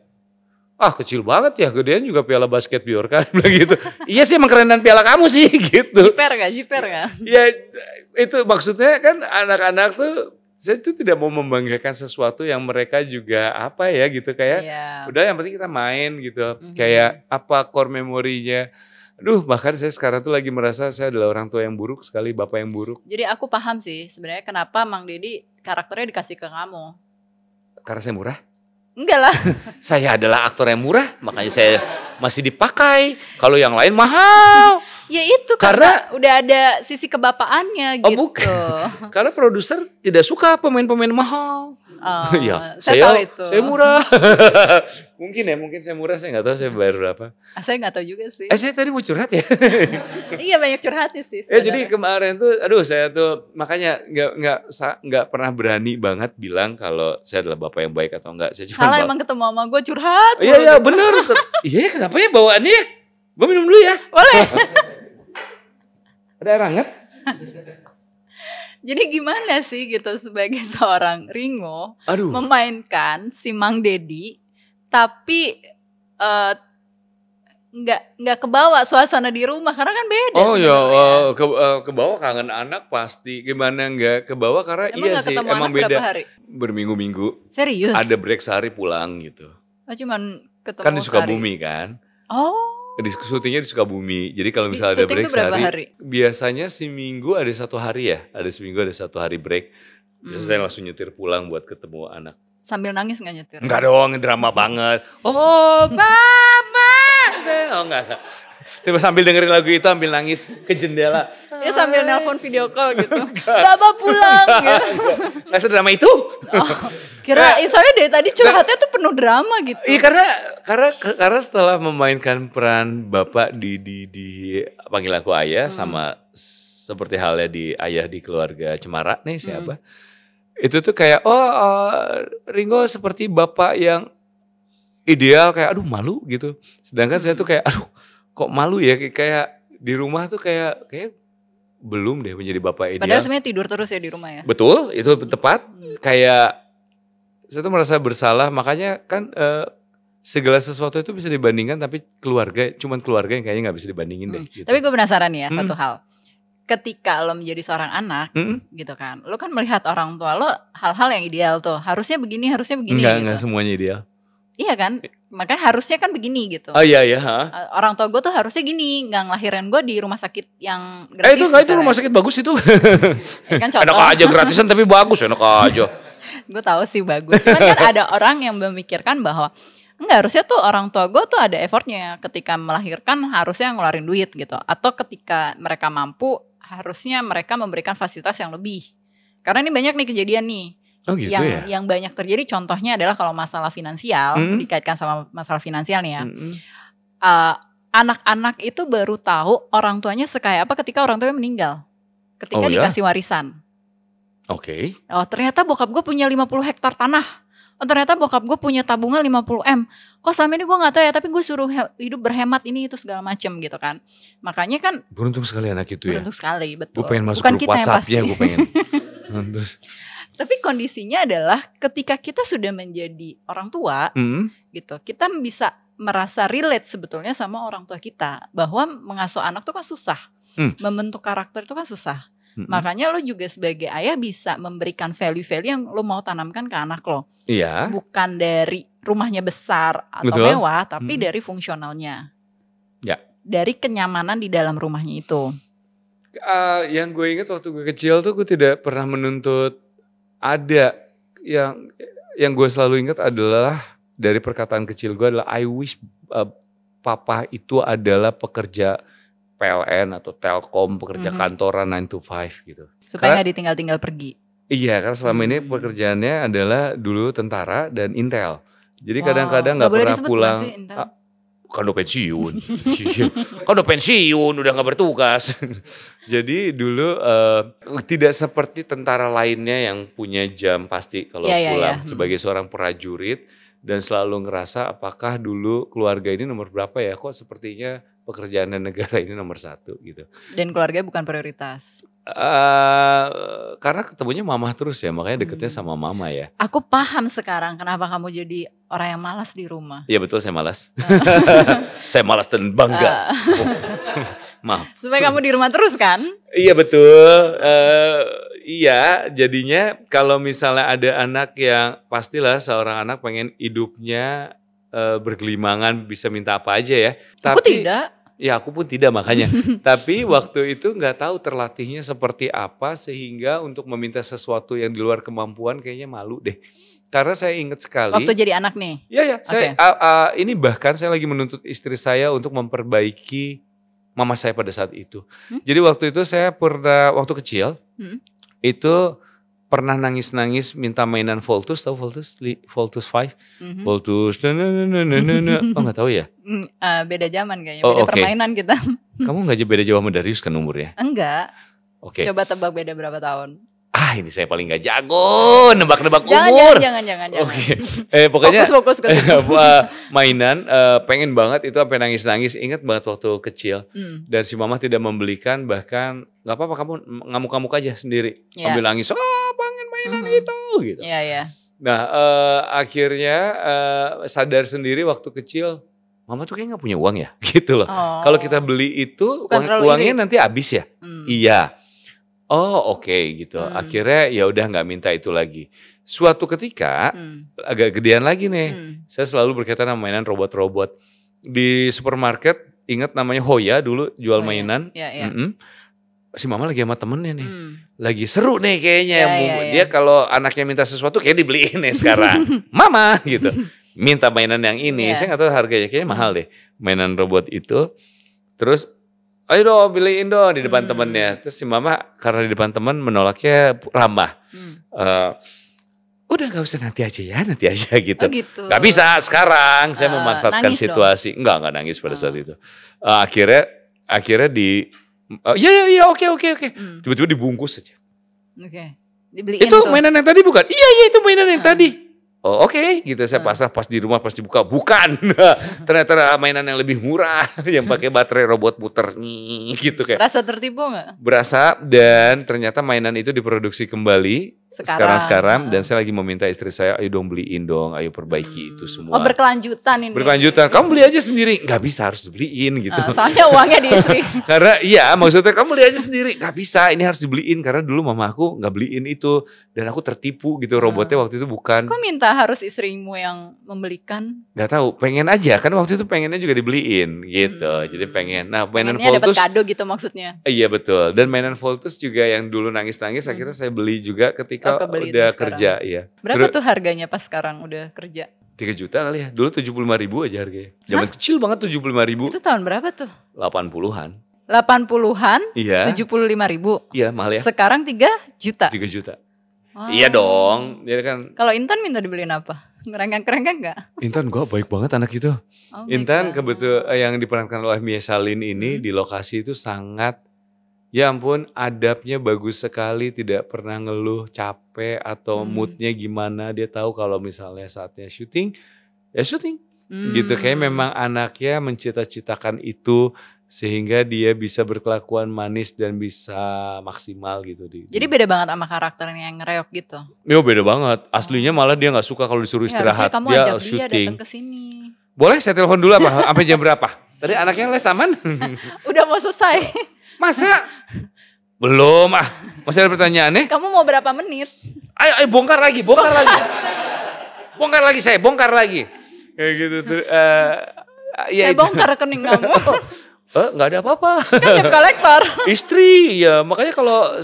kecil banget ya, gedean juga piala basket Biorka, bilang gitu. Iya sih emang kerenan piala kamu sih gitu. Jiper gak? Ya itu maksudnya kan anak-anak tuh, saya tuh tidak mau membanggakan sesuatu yang mereka juga apa ya gitu. Kayak udah yang penting kita main gitu. Kayak apa core memorinya. Aduh, bahkan saya sekarang tuh lagi merasa saya adalah orang tua yang buruk sekali, bapak yang buruk. Jadi aku paham sih sebenarnya kenapa Mang Deddy karakternya dikasih ke kamu. Karena saya murah? Enggak lah. Saya adalah aktor yang murah, makanya saya masih dipakai. Kalau yang lain mahal. Ya itu karena udah ada sisi kebapaannya gitu. Oh bukan, karena produser tidak suka pemain-pemain mahal. Ya, saya tahu itu. Saya murah. mungkin saya murah, saya nggak tahu saya bayar berapa. Saya nggak tahu juga sih. Saya tadi mau curhat ya. Iya banyak curhatnya sih. Jadi kemarin tuh, aduh saya tuh makanya nggak pernah berani banget bilang kalau saya adalah bapak yang baik atau enggak. Saya cuma salah emang ketemu sama gue curhat. Iya bener. Iya kenapa ya bawaannya? Gue minum dulu ya. Boleh. Ada air hangat? Jadi gimana sih gitu sebagai seorang Ringo memainkan si Mang Deddy tapi nggak kebawa suasana di rumah karena kan beda. Oh ya, kebawa kangen anak pasti. Gimana nggak kebawa karena iya sih emang beda. Hari? Berminggu-minggu. Serius? Ada break sehari pulang gitu. Oh cuman ketemu kan di Sukabumi kan. Oh. Di syutingnya di Sukabumi. Jadi kalau Di misalnya ada syuting break tuh berapa sehari, hari? biasanya seminggu ada 1 hari ya. Ada seminggu ada 1 hari break. Biasanya saya langsung nyetir pulang buat ketemu anak. Sambil nangis gak nyetir? Enggak dong, drama banget. Oh, mama. Oh enggak. Tiba sambil dengerin lagu itu sambil nangis ke jendela. Ya sambil nelpon video call gitu. Bapak pulang gitu. Nggak sedrama itu. Oh, soalnya dari tadi curhatnya tuh penuh drama gitu. Iya karena setelah memainkan peran bapak di panggil aku ayah sama seperti halnya di ayah di keluarga Cemara nih siapa. Itu tuh kayak Ringo seperti bapak yang ideal kayak aduh malu gitu. Sedangkan saya tuh kayak aduh kok malu ya kayak di rumah tuh kayak belum deh menjadi bapak ideal. Padahal sebenarnya tidur terus ya di rumah ya. Betul, itu tepat. Kayak saya tuh merasa bersalah, makanya kan segala sesuatu itu bisa dibandingkan, tapi cuman keluarga yang kayaknya nggak bisa dibandingin deh. Gitu. Tapi gue penasaran nih ya satu hal. Ketika lo menjadi seorang anak, gitu kan, lo kan melihat orang tua lo hal-hal yang ideal tuh, harusnya begini gitu. Enggak semuanya ideal. Iya kan, makanya harusnya kan begini gitu. Oh iya. Orang tua gue tuh harusnya gini, nggak ngelahirin gue di rumah sakit yang gratis. Itu rumah sakit bagus itu. Ya kan contoh. Enak aja gratisan tapi bagus, enak aja. Gue tahu sih bagus, cuman kan ada orang yang memikirkan bahwa enggak, harusnya tuh orang tua gue tuh ada effortnya ketika melahirkan, harusnya ngeluarin duit gitu. Atau ketika mereka mampu, harusnya mereka memberikan fasilitas yang lebih. Karena ini banyak nih kejadian nih. Oh gitu yang banyak terjadi, contohnya adalah kalau masalah finansial, dikaitkan sama masalah finansial nih ya. Anak-anak itu baru tahu orang tuanya sekaya apa ketika orang tuanya meninggal. Ketika dikasih warisan. Oke. Oh ternyata bokap gue punya 50 hektar tanah. Oh ternyata bokap gue punya tabungan 50 M. Kok selama ini gue gak tahu ya, tapi gue suruh hidup berhemat ini itu segala macem gitu kan. Makanya kan. Beruntung sekali anak itu ya. Beruntung sekali, betul. Gue pengen masuk bukan grup WhatsApp-nya, gue pengen. Tapi kondisinya adalah ketika kita sudah menjadi orang tua gitu, kita bisa merasa relate sebetulnya sama orang tua kita. Bahwa mengasuh anak tuh kan susah. Membentuk karakter itu kan susah. Makanya lo juga sebagai ayah bisa memberikan value-value yang lo mau tanamkan ke anak lo. Iya. Bukan dari rumahnya besar atau mewah, tapi dari fungsionalnya. Ya. Dari kenyamanan di dalam rumahnya itu. Yang gue ingat waktu gue kecil tuh gue tidak pernah menuntut ada. Yang gue selalu ingat adalah dari perkataan kecil gue adalah I wish papa itu adalah pekerja PLN atau Telkom, pekerja kantoran 9 to 5 gitu. Supaya gak ditinggal-tinggal pergi. Iya, karena selama ini pekerjaannya adalah dulu tentara dan Intel. Jadi kadang-kadang gak pernah pulang. Kan udah pensiun. Kan udah pensiun, udah gak bertugas. Jadi dulu tidak seperti tentara lainnya yang punya jam pasti kalau pulang. Sebagai seorang prajurit dan selalu ngerasa apakah dulu keluarga ini nomor berapa ya, kok sepertinya pekerjaan dan negara ini nomor 1 gitu. Dan keluarga bukan prioritas. Karena ketemunya mama terus ya, makanya deketnya sama mama ya. Aku paham sekarang kenapa kamu jadi orang yang malas di rumah. Iya betul, saya malas. Saya malas dan bangga. Maaf. Supaya kamu di rumah terus kan? Iya betul. Iya, jadinya kalau misalnya ada anak yang pastilah seorang anak pengen hidupnya bergelimangan, bisa minta apa aja ya. Aku tidak. Ya aku pun tidak makanya. Tapi waktu itu gak tahu terlatihnya seperti apa sehingga untuk meminta sesuatu yang di luar kemampuan kayaknya malu deh. Karena saya ingat sekali. Waktu jadi anak nih? Iya. Ini bahkan saya lagi menuntut istri saya untuk memperbaiki mama saya pada saat itu. Jadi waktu itu saya pernah, waktu kecil itu pernah nangis-nangis minta mainan Voltus, tahu Voltus 5? Voltus, oh gak tahu ya? Beda zaman kayaknya, beda permainan kita. Kamu gak beda jauh sama Darius kan umurnya? Enggak. Oke. Coba tebak beda berapa tahun? Ini saya paling gak jago, nebak-nebak umur. Jangan. Oke. Pokoknya fokus. mainan pengen banget itu sampai nangis-nangis. Ingat banget waktu kecil. Dan si mama tidak membelikan, bahkan gak apa-apa kamu ngamuk-ngamuk aja sendiri. Sambil nangis, pengen mainan itu gitu. Iya. Nah akhirnya sadar sendiri waktu kecil, mama tuh kayaknya gak punya uang ya gitu loh. Kalau kita beli itu uangnya nanti habis ya. Iya. Oke, gitu. Akhirnya ya udah nggak minta itu lagi. Suatu ketika agak gedean lagi nih. Saya selalu berkaitan sama mainan robot-robot di supermarket. ingat namanya Hoya dulu jual Oh, iya. mainan. Iya, iya. Si mama lagi sama temennya nih. Lagi seru nih kayaknya. Iya, iya, Dia kalau anaknya minta sesuatu kayak dibeliin nih sekarang. Mama gitu. Minta mainan yang ini. Iya. Saya gak tahu harganya. Kayaknya mahal deh. Mainan robot itu. Terus ayo dong beliin dong di depan temennya. Terus si mama karena di depan teman menolaknya ramah. Udah gak usah nanti aja gitu. Oh gitu. Gak bisa sekarang. Saya memanfaatkan nangis situasi. Enggak nangis pada saat itu. Akhirnya iya oke. Tiba-tiba dibungkus aja. Oke. Dibeliin Itu tuh. mainan yang tadi bukan? Iya itu mainan yang tadi. Oh oke, gitu saya pasrah pas di rumah pas dibuka bukan. Ternyata mainan yang lebih murah yang pakai baterai robot muter nih gitu kayak. Rasa tertipu nggak? Berasa dan ternyata mainan itu diproduksi kembali sekarang dan saya lagi meminta istri saya ayo dong beliin dong, ayo perbaiki itu semua. Oh berkelanjutan ini. Berkelanjutan. Kamu beli aja sendiri. Nggak bisa harus dibeliin gitu. Soalnya uangnya di istri. Karena iya maksudnya kamu beli aja sendiri. Nggak bisa ini harus dibeliin karena dulu mama aku nggak beliin itu dan aku tertipu gitu robotnya waktu itu bukan. Kok minta harus istrimu yang membelikan? Nggak tahu pengen aja kan waktu itu pengennya juga dibeliin gitu. Jadi pengen. Nah mainan Pengennya dapat Voltus. kado gitu maksudnya. Iya betul. Dan mainan Voltus juga yang dulu nangis-nangis akhirnya saya beli juga ketika kebeli udah itu kerja. Iya. Berapa tuh harganya pas sekarang udah kerja? 3 juta kali ya. Dulu 75.000 aja harganya. Zaman kecil banget 75.000. Itu tahun berapa tuh? 80-an. 80-an? Iya. 75.000. Iya mahal ya. Sekarang 3 juta. 3 juta. Oh. Iya dong. Dia kan. Kalau Intan minta dibeliin apa? Ngerenggang-kerenggang gak? Intan gue baik banget anak itu. Oh, Intan baik kebetulan yang diperankan oleh Mia Salim ini di lokasi itu sangat, ya ampun adabnya bagus sekali, tidak pernah ngeluh capek atau moodnya gimana. Dia tahu kalau misalnya saatnya syuting, ya syuting. Gitu kayak memang anaknya mencita-citakan itu sehingga dia bisa berkelakuan manis dan bisa maksimal gitu. Jadi beda banget sama karakternya yang ngereok gitu. Ya beda banget. Aslinya malah dia nggak suka kalau disuruh istirahat. Kamu Dia ajak syuting. datang ke sini. Boleh saya telepon dulu apa? Sampai jam berapa? Tadi anaknya les aman? Udah mau selesai. Masa? Belum Masih ada pertanyaannya? Kamu mau berapa menit? Ayo bongkar lagi. Bongkar lagi. Kayak gitu tuh. Saya bongkar rekening kamu. Nggak ada apa-apa. Kan debt collector. Istri, ya makanya kalau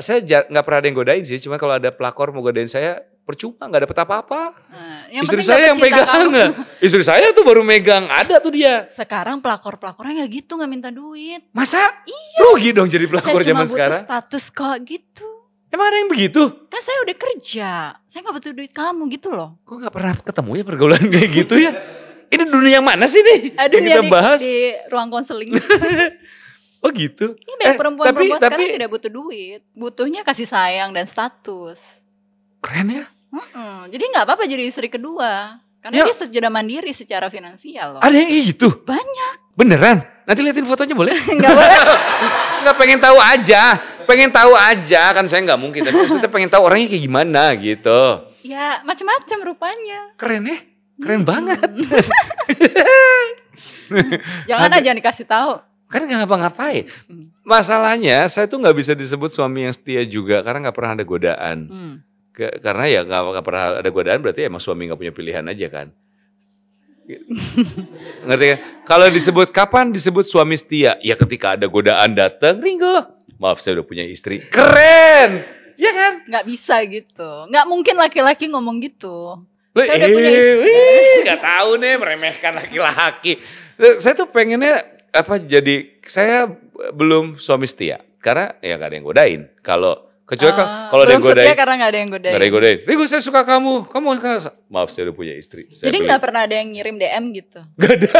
saya nggak pernah ada yang godain sih. Cuma kalau ada pelakor mau godain saya, percuma nggak dapet apa-apa. Istri saya yang pegang. Istri saya tuh baru megang, ada tuh dia. Sekarang pelakor-pelakornya nggak gitu, nggak minta duit. Masa? Iya. Rugi dong jadi pelakor zaman sekarang. Saya cuma butuh status kok gitu. Emang ada yang begitu? Kan saya udah kerja, saya nggak butuh duit kamu gitu loh. Kok nggak pernah ketemu ya pergaulan kayak gitu ya? Ini dunia yang mana sih nih? Dunia kita bahas di ruang konseling. Oh gitu. Ini banyak perempuan-perempuan sekarang tidak butuh duit, butuhnya kasih sayang dan status. Keren ya. Jadi nggak apa-apa jadi istri kedua, karena dia sudah mandiri secara finansial loh. Ada yang kayak gitu? Banyak. Beneran? Nanti liatin fotonya boleh? Nggak boleh. Nggak pengen tahu aja kan saya nggak mungkin. Tapi maksudnya pengen tahu orangnya kayak gimana gitu. Ya macam-macam rupanya. Keren ya? Keren banget. Jangan dikasih tahu. Kan nggak ngapa-ngapain. Masalahnya saya tuh nggak bisa disebut suami yang setia juga karena nggak pernah ada godaan. Karena ya nggak pernah ada godaan berarti emang suami nggak punya pilihan aja kan. Ngerti kan? Kalau disebut kapan disebut suami setia? Ya ketika ada godaan datang, Ringo. Maaf saya udah punya istri. Keren, ya kan? Nggak bisa gitu. Nggak mungkin laki-laki ngomong gitu. Saya udah punya nggak tahu nih meremehkan laki-laki. Saya tuh pengennya jadi saya belum suami setia karena ya nggak ada yang godain. Kecuali kalau ada yang godain. Setia karena nggak ada yang godain. Nggak ada yang godain. Ringo saya suka kamu maaf saya udah punya istri. Jadi nggak pernah ada yang ngirim DM gitu. Gak ada.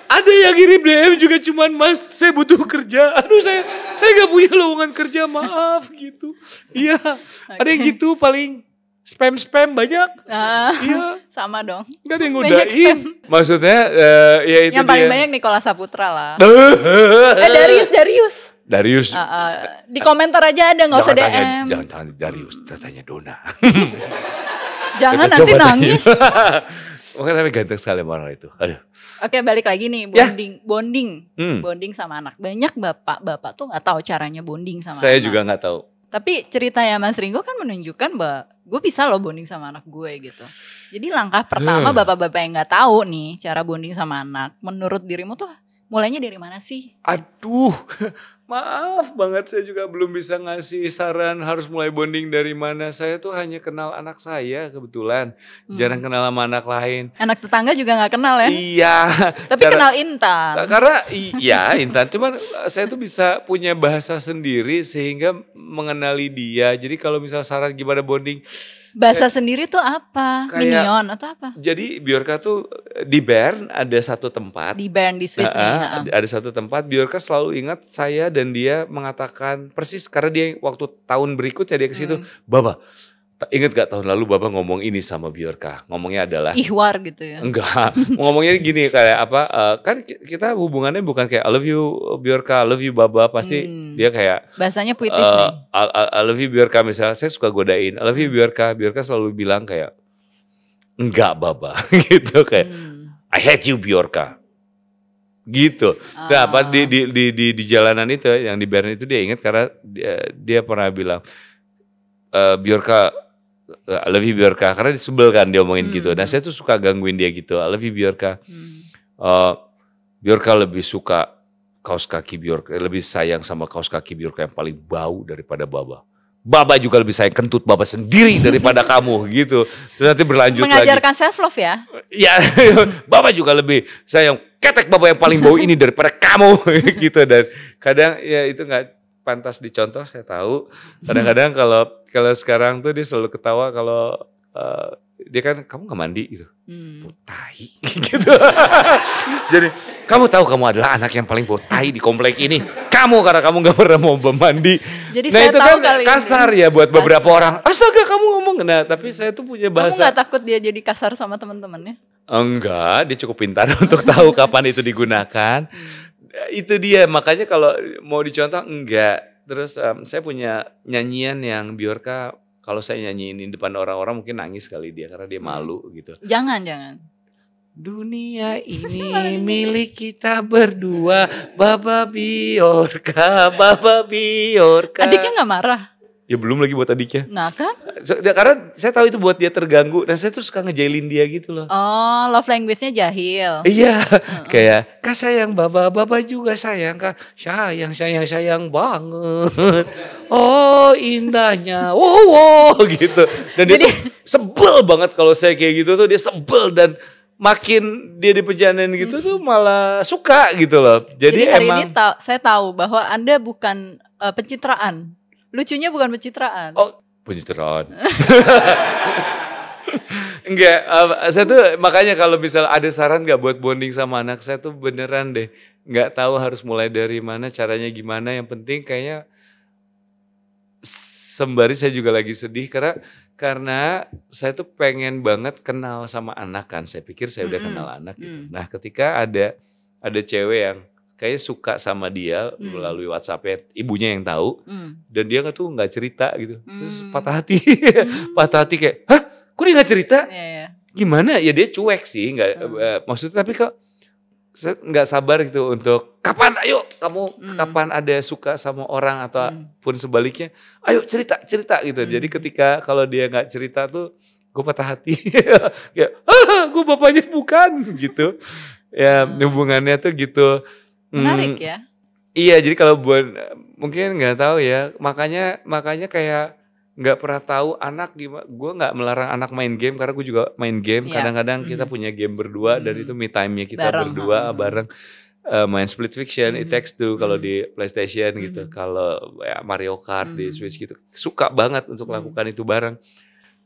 Ada yang ngirim DM juga cuman mas saya butuh kerja. Aduh saya gak punya lowongan kerja maaf gitu. Iya ada yang gitu paling spam banyak. Iya. Sama dong. Gak ada yang ngodain. Maksudnya ya itu yang paling dia. banyak Nicola Saputra lah. Darius. Di komentar aja ada gak usah DM. Jangan tanya Darius, tanya Dona. Jangan nanti nangis. Mungkin tapi ganteng sekali orang itu. Aduh. Oke balik lagi nih bonding sama anak. Banyak bapak tuh nggak tahu caranya bonding sama Saya anak. juga nggak tahu. Tapi ceritanya Mas Ringo kan menunjukkan bahwa gue bisa loh bonding sama anak gue gitu. Jadi langkah pertama bapak-bapak yang nggak tahu nih cara bonding sama anak, menurut dirimu tuh mulainya dari mana sih? Aduh, maaf banget saya juga belum bisa ngasih saran harus mulai bonding dari mana. Saya tuh hanya kenal anak saya kebetulan, jarang kenal sama anak lain. Anak tetangga juga nggak kenal ya? Iya. Tapi kenal Intan. Karena iya Intan, cuman saya tuh bisa punya bahasa sendiri sehingga mengenali dia. Jadi kalau misal saran gimana bonding, Bahasa sendiri tuh apa? Kayak- Minion atau apa? jadi Bjorka tuh di Bern ada satu tempat. Di Bern di Swiss nih. Ada satu tempat Bjorka selalu ingat saya dan dia mengatakan persis karena dia waktu tahun berikutnya dia ke situ, Baba, ingat gak tahun lalu Baba ngomong ini sama Bjorka? Ngomongnya adalah Ihwar gitu ya. enggak, ngomongnya gini kayak apa? Kan kita hubungannya bukan kayak I love you Bjorka, I love you Baba, pasti dia kayak Bahasanya puitis nih. I love you Bjorka misalnya, saya suka godain, I love you Bjorka, Bjorka selalu bilang kayak enggak Baba, gitu kayak I hate you Bjorka, gitu. Nah, apa di jalanan itu yang di Bern itu dia ingat karena dia pernah bilang Bjorka, I love you Bjorka, karena disebel kan dia omongin gitu. Nah saya tuh suka gangguin dia gitu, I love you Bjorka. Bjorka lebih suka kaos kaki Bjorka, lebih sayang sama kaos kaki Bjorka yang paling bau daripada Baba. Baba juga lebih sayang kentut Baba sendiri daripada kamu gitu. Terus nanti berlanjut Mengajarkan self love ya. Ya, Baba juga lebih sayang ketek Baba yang paling bau ini daripada kamu gitu. Dan kadang ya itu nggak pantas dicontoh, saya tahu. Kadang-kadang kalau sekarang tuh dia selalu ketawa kalau dia kan kamu nggak mandi gitu, tai gitu. Jadi kamu tahu kamu adalah anak yang paling botai di komplek ini. Kamu karena kamu nggak pernah mau mandi. Jadi Nah saya itu tahu kan kali kasar ini. ya buat beberapa orang. Astaga kamu ngomong, nah tapi saya tuh punya Kamu bahasa. nggak takut dia jadi kasar sama teman-temannya? Enggak, dia cukup pintar untuk tahu kapan itu digunakan. Itu dia, makanya kalau mau dicontoh enggak. Terus saya punya nyanyian yang Bjorka kalau saya nyanyiin di depan orang-orang mungkin nangis kali dia karena dia malu gitu. Jangan. Dunia ini milik kita berdua, Baba Bjorka, Baba Bjorka. Adiknya nggak marah? Ya belum lagi buat adiknya. Nah kan? Karena saya tahu itu buat dia terganggu dan saya tuh suka ngejailin dia gitu loh. Oh, love language-nya jahil. Iya, kayak Kak sayang Baba, Baba juga sayang Kak. Sayang banget. Oh indahnya, wow gitu. Dan dia tuh sebel banget kalau saya kayak gitu tuh, dia sebel dan makin dia dipejanin gitu tuh malah suka gitu loh. Jadi hari emang, ini saya tahu bahwa Anda bukan pencitraan. Lucunya bukan pencitraan. Oh, pencitraan. Enggak, saya tuh makanya kalau misal ada saran gak buat bonding sama anak saya tuh beneran deh. Gak tahu harus mulai dari mana, caranya gimana. Yang penting kayaknya sembari saya juga lagi sedih karena saya tuh pengen banget kenal sama anak kan. Saya pikir saya udah kenal anak gitu. Nah ketika ada cewek yang kayaknya suka sama dia melalui WhatsApp-nya, ibunya yang tahu, dan dia nggak cerita gitu, terus patah hati, patah hati kayak, hah, kok dia nggak cerita? Gimana? Ya dia cuek sih, nggak maksudnya tapi kok nggak sabar gitu untuk kapan, ayo kamu kapan ada suka sama orang ataupun sebaliknya, ayo cerita gitu. Jadi ketika kalau dia nggak cerita tuh, gue patah hati, kayak, gue bapaknya bukan gitu, ya hubungannya tuh gitu. Menarik ya. Iya, jadi kalau buat mungkin nggak tahu ya, makanya kayak nggak pernah tahu anak gimana. Gue nggak melarang anak main game karena gue juga main game. Kadang-kadang kita punya game berdua dan itu me time-nya kita bareng, berdua bareng. Main Split Fiction, It Takes Two kalau di PlayStation gitu. Kalau ya, Mario Kart di Switch gitu, suka banget untuk lakukan itu bareng.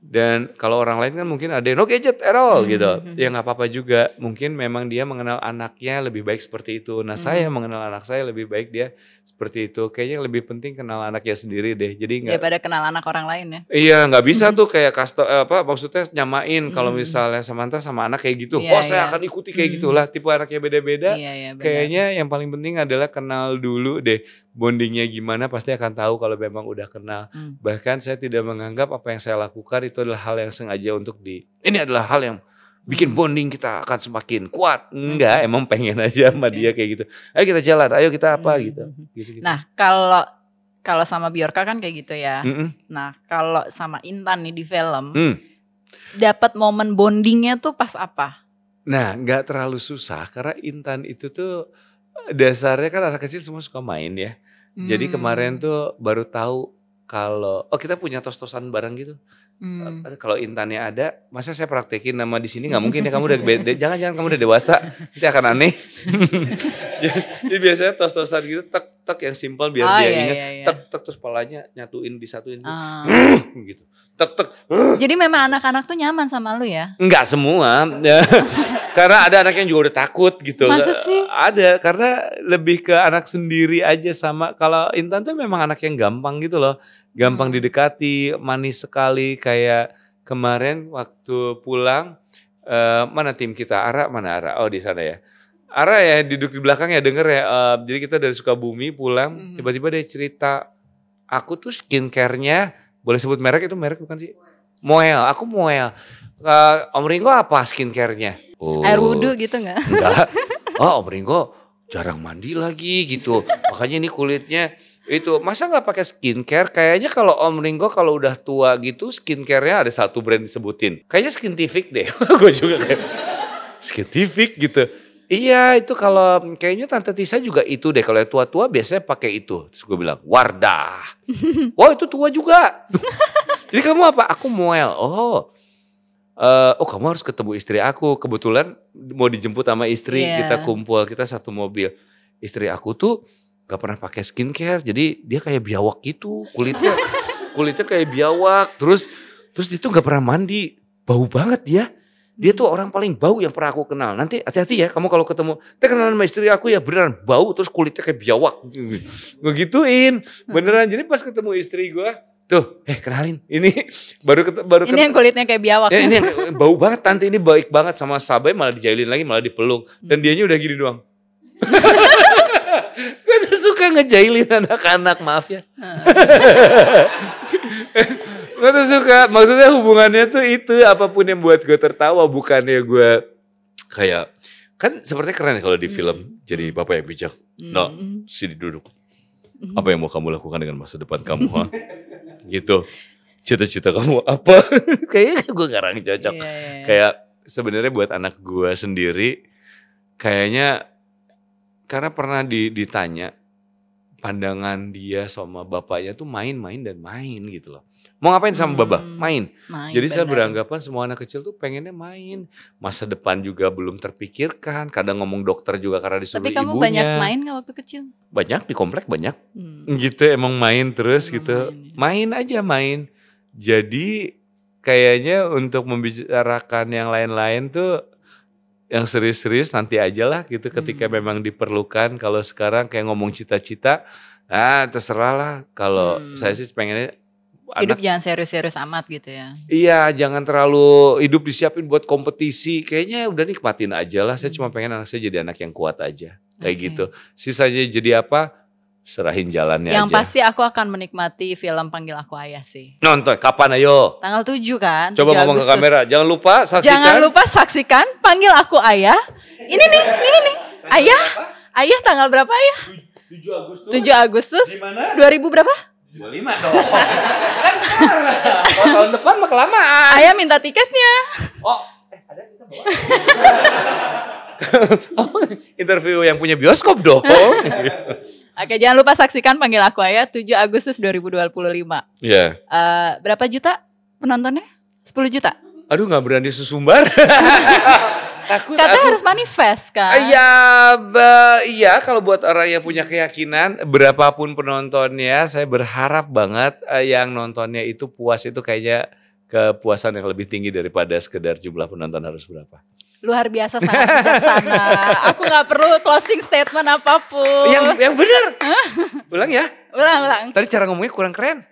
Dan kalau orang lain kan mungkin ada no gadget at all gitu. Ya nggak apa-apa juga. Mungkin memang dia mengenal anaknya lebih baik seperti itu. Nah saya mengenal anak saya lebih baik dia seperti itu. Kayaknya lebih penting kenal anaknya sendiri deh. Jadi nggak. Daripada kenal anak orang lain ya. Iya nggak bisa tuh kayak maksudnya nyamain kalau misalnya Samantha sama anak kayak gitu. Saya akan ikuti kayak gitulah. Tipe anaknya beda-beda. Kayaknya yang paling penting adalah kenal dulu deh. Bondingnya gimana pasti akan tahu kalau memang udah kenal. Bahkan saya tidak menganggap apa yang saya lakukan itu adalah hal yang sengaja untuk ini adalah hal yang bikin bonding kita akan semakin kuat. Enggak, emang pengen aja sama dia kayak gitu. Ayo kita jalan, ayo kita apa gitu. Nah kalau Kalau sama Bjorka kan kayak gitu ya. Nah kalau sama Intan nih di film, dapat momen bondingnya tuh pas apa? Nah gak terlalu susah karena Intan itu tuh dasarnya kan anak kecil semua suka main ya. Jadi kemarin tuh baru tahu kalau kita punya tos-tosan bareng gitu. Kalau Intannya ada, masa saya praktekin nama di sini nggak mungkin ya, kamu udah jangan kamu udah dewasa, nanti akan aneh. Jadi biasanya tos-tosan gitu, tek yang simpel biar dia inget, tek terus palanya disatuin gitu, tek. Jadi memang anak-anak tuh nyaman sama lu ya? Enggak semua, karena ada anak yang juga udah takut gitu. Masa sih? Ada, karena lebih ke anak sendiri aja sama. Kalau Intan tuh memang anak yang gampang gitu loh. Gampang didekati, manis sekali. Kayak kemarin waktu pulang, mana tim kita? Ara mana Ara? Oh di sana ya. Ara ya duduk di belakang ya, denger ya. Jadi kita dari Sukabumi pulang, tiba-tiba dia cerita, aku tuh skincare-nya, boleh sebut merek, itu merek bukan sih? Moel, aku Moel. Om Ringo apa skincare-nya? Air wudhu gitu gak? Enggak. Om Ringo jarang mandi lagi gitu. Makanya ini kulitnya itu. Masa gak pakai skincare? Kayaknya kalau Om Ringo kalau udah tua gitu skincare-nya ada satu brand disebutin. Kayaknya Skintific deh. Gue juga kayak Skintific gitu. Iya itu kalau kayaknya Tante Tisa juga itu deh. Kalau yang tua-tua biasanya pakai itu. Terus gue bilang Wardah. Wah itu tua juga. Jadi kamu apa? Aku Moel. Oh kamu harus ketemu istri aku. Kebetulan mau dijemput sama istri, kita kumpul, kita satu mobil. Istri aku tuh gak pernah pakai skincare, jadi dia kayak biawak gitu, kulitnya kayak biawak. Terus dia tuh gak pernah mandi, bau banget dia. Dia tuh orang paling bau yang pernah aku kenal. Nanti hati-hati ya, kamu kalau ketemu, kita kenalan sama istri aku ya beneran bau, terus kulitnya kayak biawak. Gue gituin, beneran. Jadi pas ketemu istri gue, tuh, kenalin, ini baru ini yang kulitnya kayak biawak. Ya, ini yang bau banget, tante ini baik banget sama Sabai, malah dijailin lagi, malah dipeluk. Dan dianya udah gini doang. Gue tuh suka ngejailin anak-anak, maaf ya. Gue tuh suka, maksudnya hubungannya tuh itu, apapun yang buat gue tertawa, bukannya gue kayak, kan sepertinya keren kalau di film, jadi bapak yang bijak. No, sini duduk. Apa yang mau kamu lakukan dengan masa depan kamu, ha? Gitu, cita-cita kamu apa? Kayaknya gue garang cocok. Kayak sebenarnya buat anak gue sendiri, kayaknya karena pernah ditanya pandangan dia sama bapaknya tuh main gitu loh. Mau ngapain sama bapak? Main. Jadi saya beranggapan semua anak kecil tuh pengennya main. Masa depan juga belum terpikirkan. Kadang ngomong dokter juga karena disuruh ibunya. Tapi kamu banyak main gak waktu kecil? Banyak, di komplek banyak. Gitu emang main terus gitu. Main aja main. Jadi kayaknya untuk membicarakan yang lain-lain tuh yang serius-serius nanti aja lah gitu ketika memang diperlukan. Kalau sekarang kayak ngomong cita-cita, terserah lah. Kalau saya sih pengennya hidup jangan serius-serius amat gitu ya. Iya, jangan terlalu hidup disiapin buat kompetisi. Kayaknya udah nikmatin aja lah. Saya cuma pengen anak saya jadi anak yang kuat aja. Kayak gitu. Sisanya jadi apa? Serahin jalannya yang aja. Yang pasti aku akan menikmati film Panggil Aku Ayah sih. Nonton, kapan ayo? Tanggal 7 kan? Coba 7 ngomong Agustus. Ke kamera, jangan lupa saksikan Panggil Aku Ayah. Ini nih. Ayah tanggal berapa Ayah? 7 Agustus. 7 Agustus. Dimana? 2000 berapa? 25 dong. Tahun depan mah kelamaan. Ayah minta tiketnya. Ada kita bawa. Interview yang punya bioskop dong. Oke, jangan lupa saksikan Panggil Aku Ayah 7 Agustus 2025. Iya. Berapa juta penontonnya? 10 juta? Aduh gak berani susumbar. Katanya harus manifest kan? Iya kalau buat orang yang punya keyakinan, berapapun penontonnya, saya berharap banget yang nontonnya itu puas, itu kayaknya kepuasan yang lebih tinggi daripada sekedar jumlah penonton harus berapa. Luar biasa, sangat bijaksana. Aku gak perlu closing statement apapun. Yang benar. Ulang ya. Ulang. Tadi cara ngomongnya kurang keren.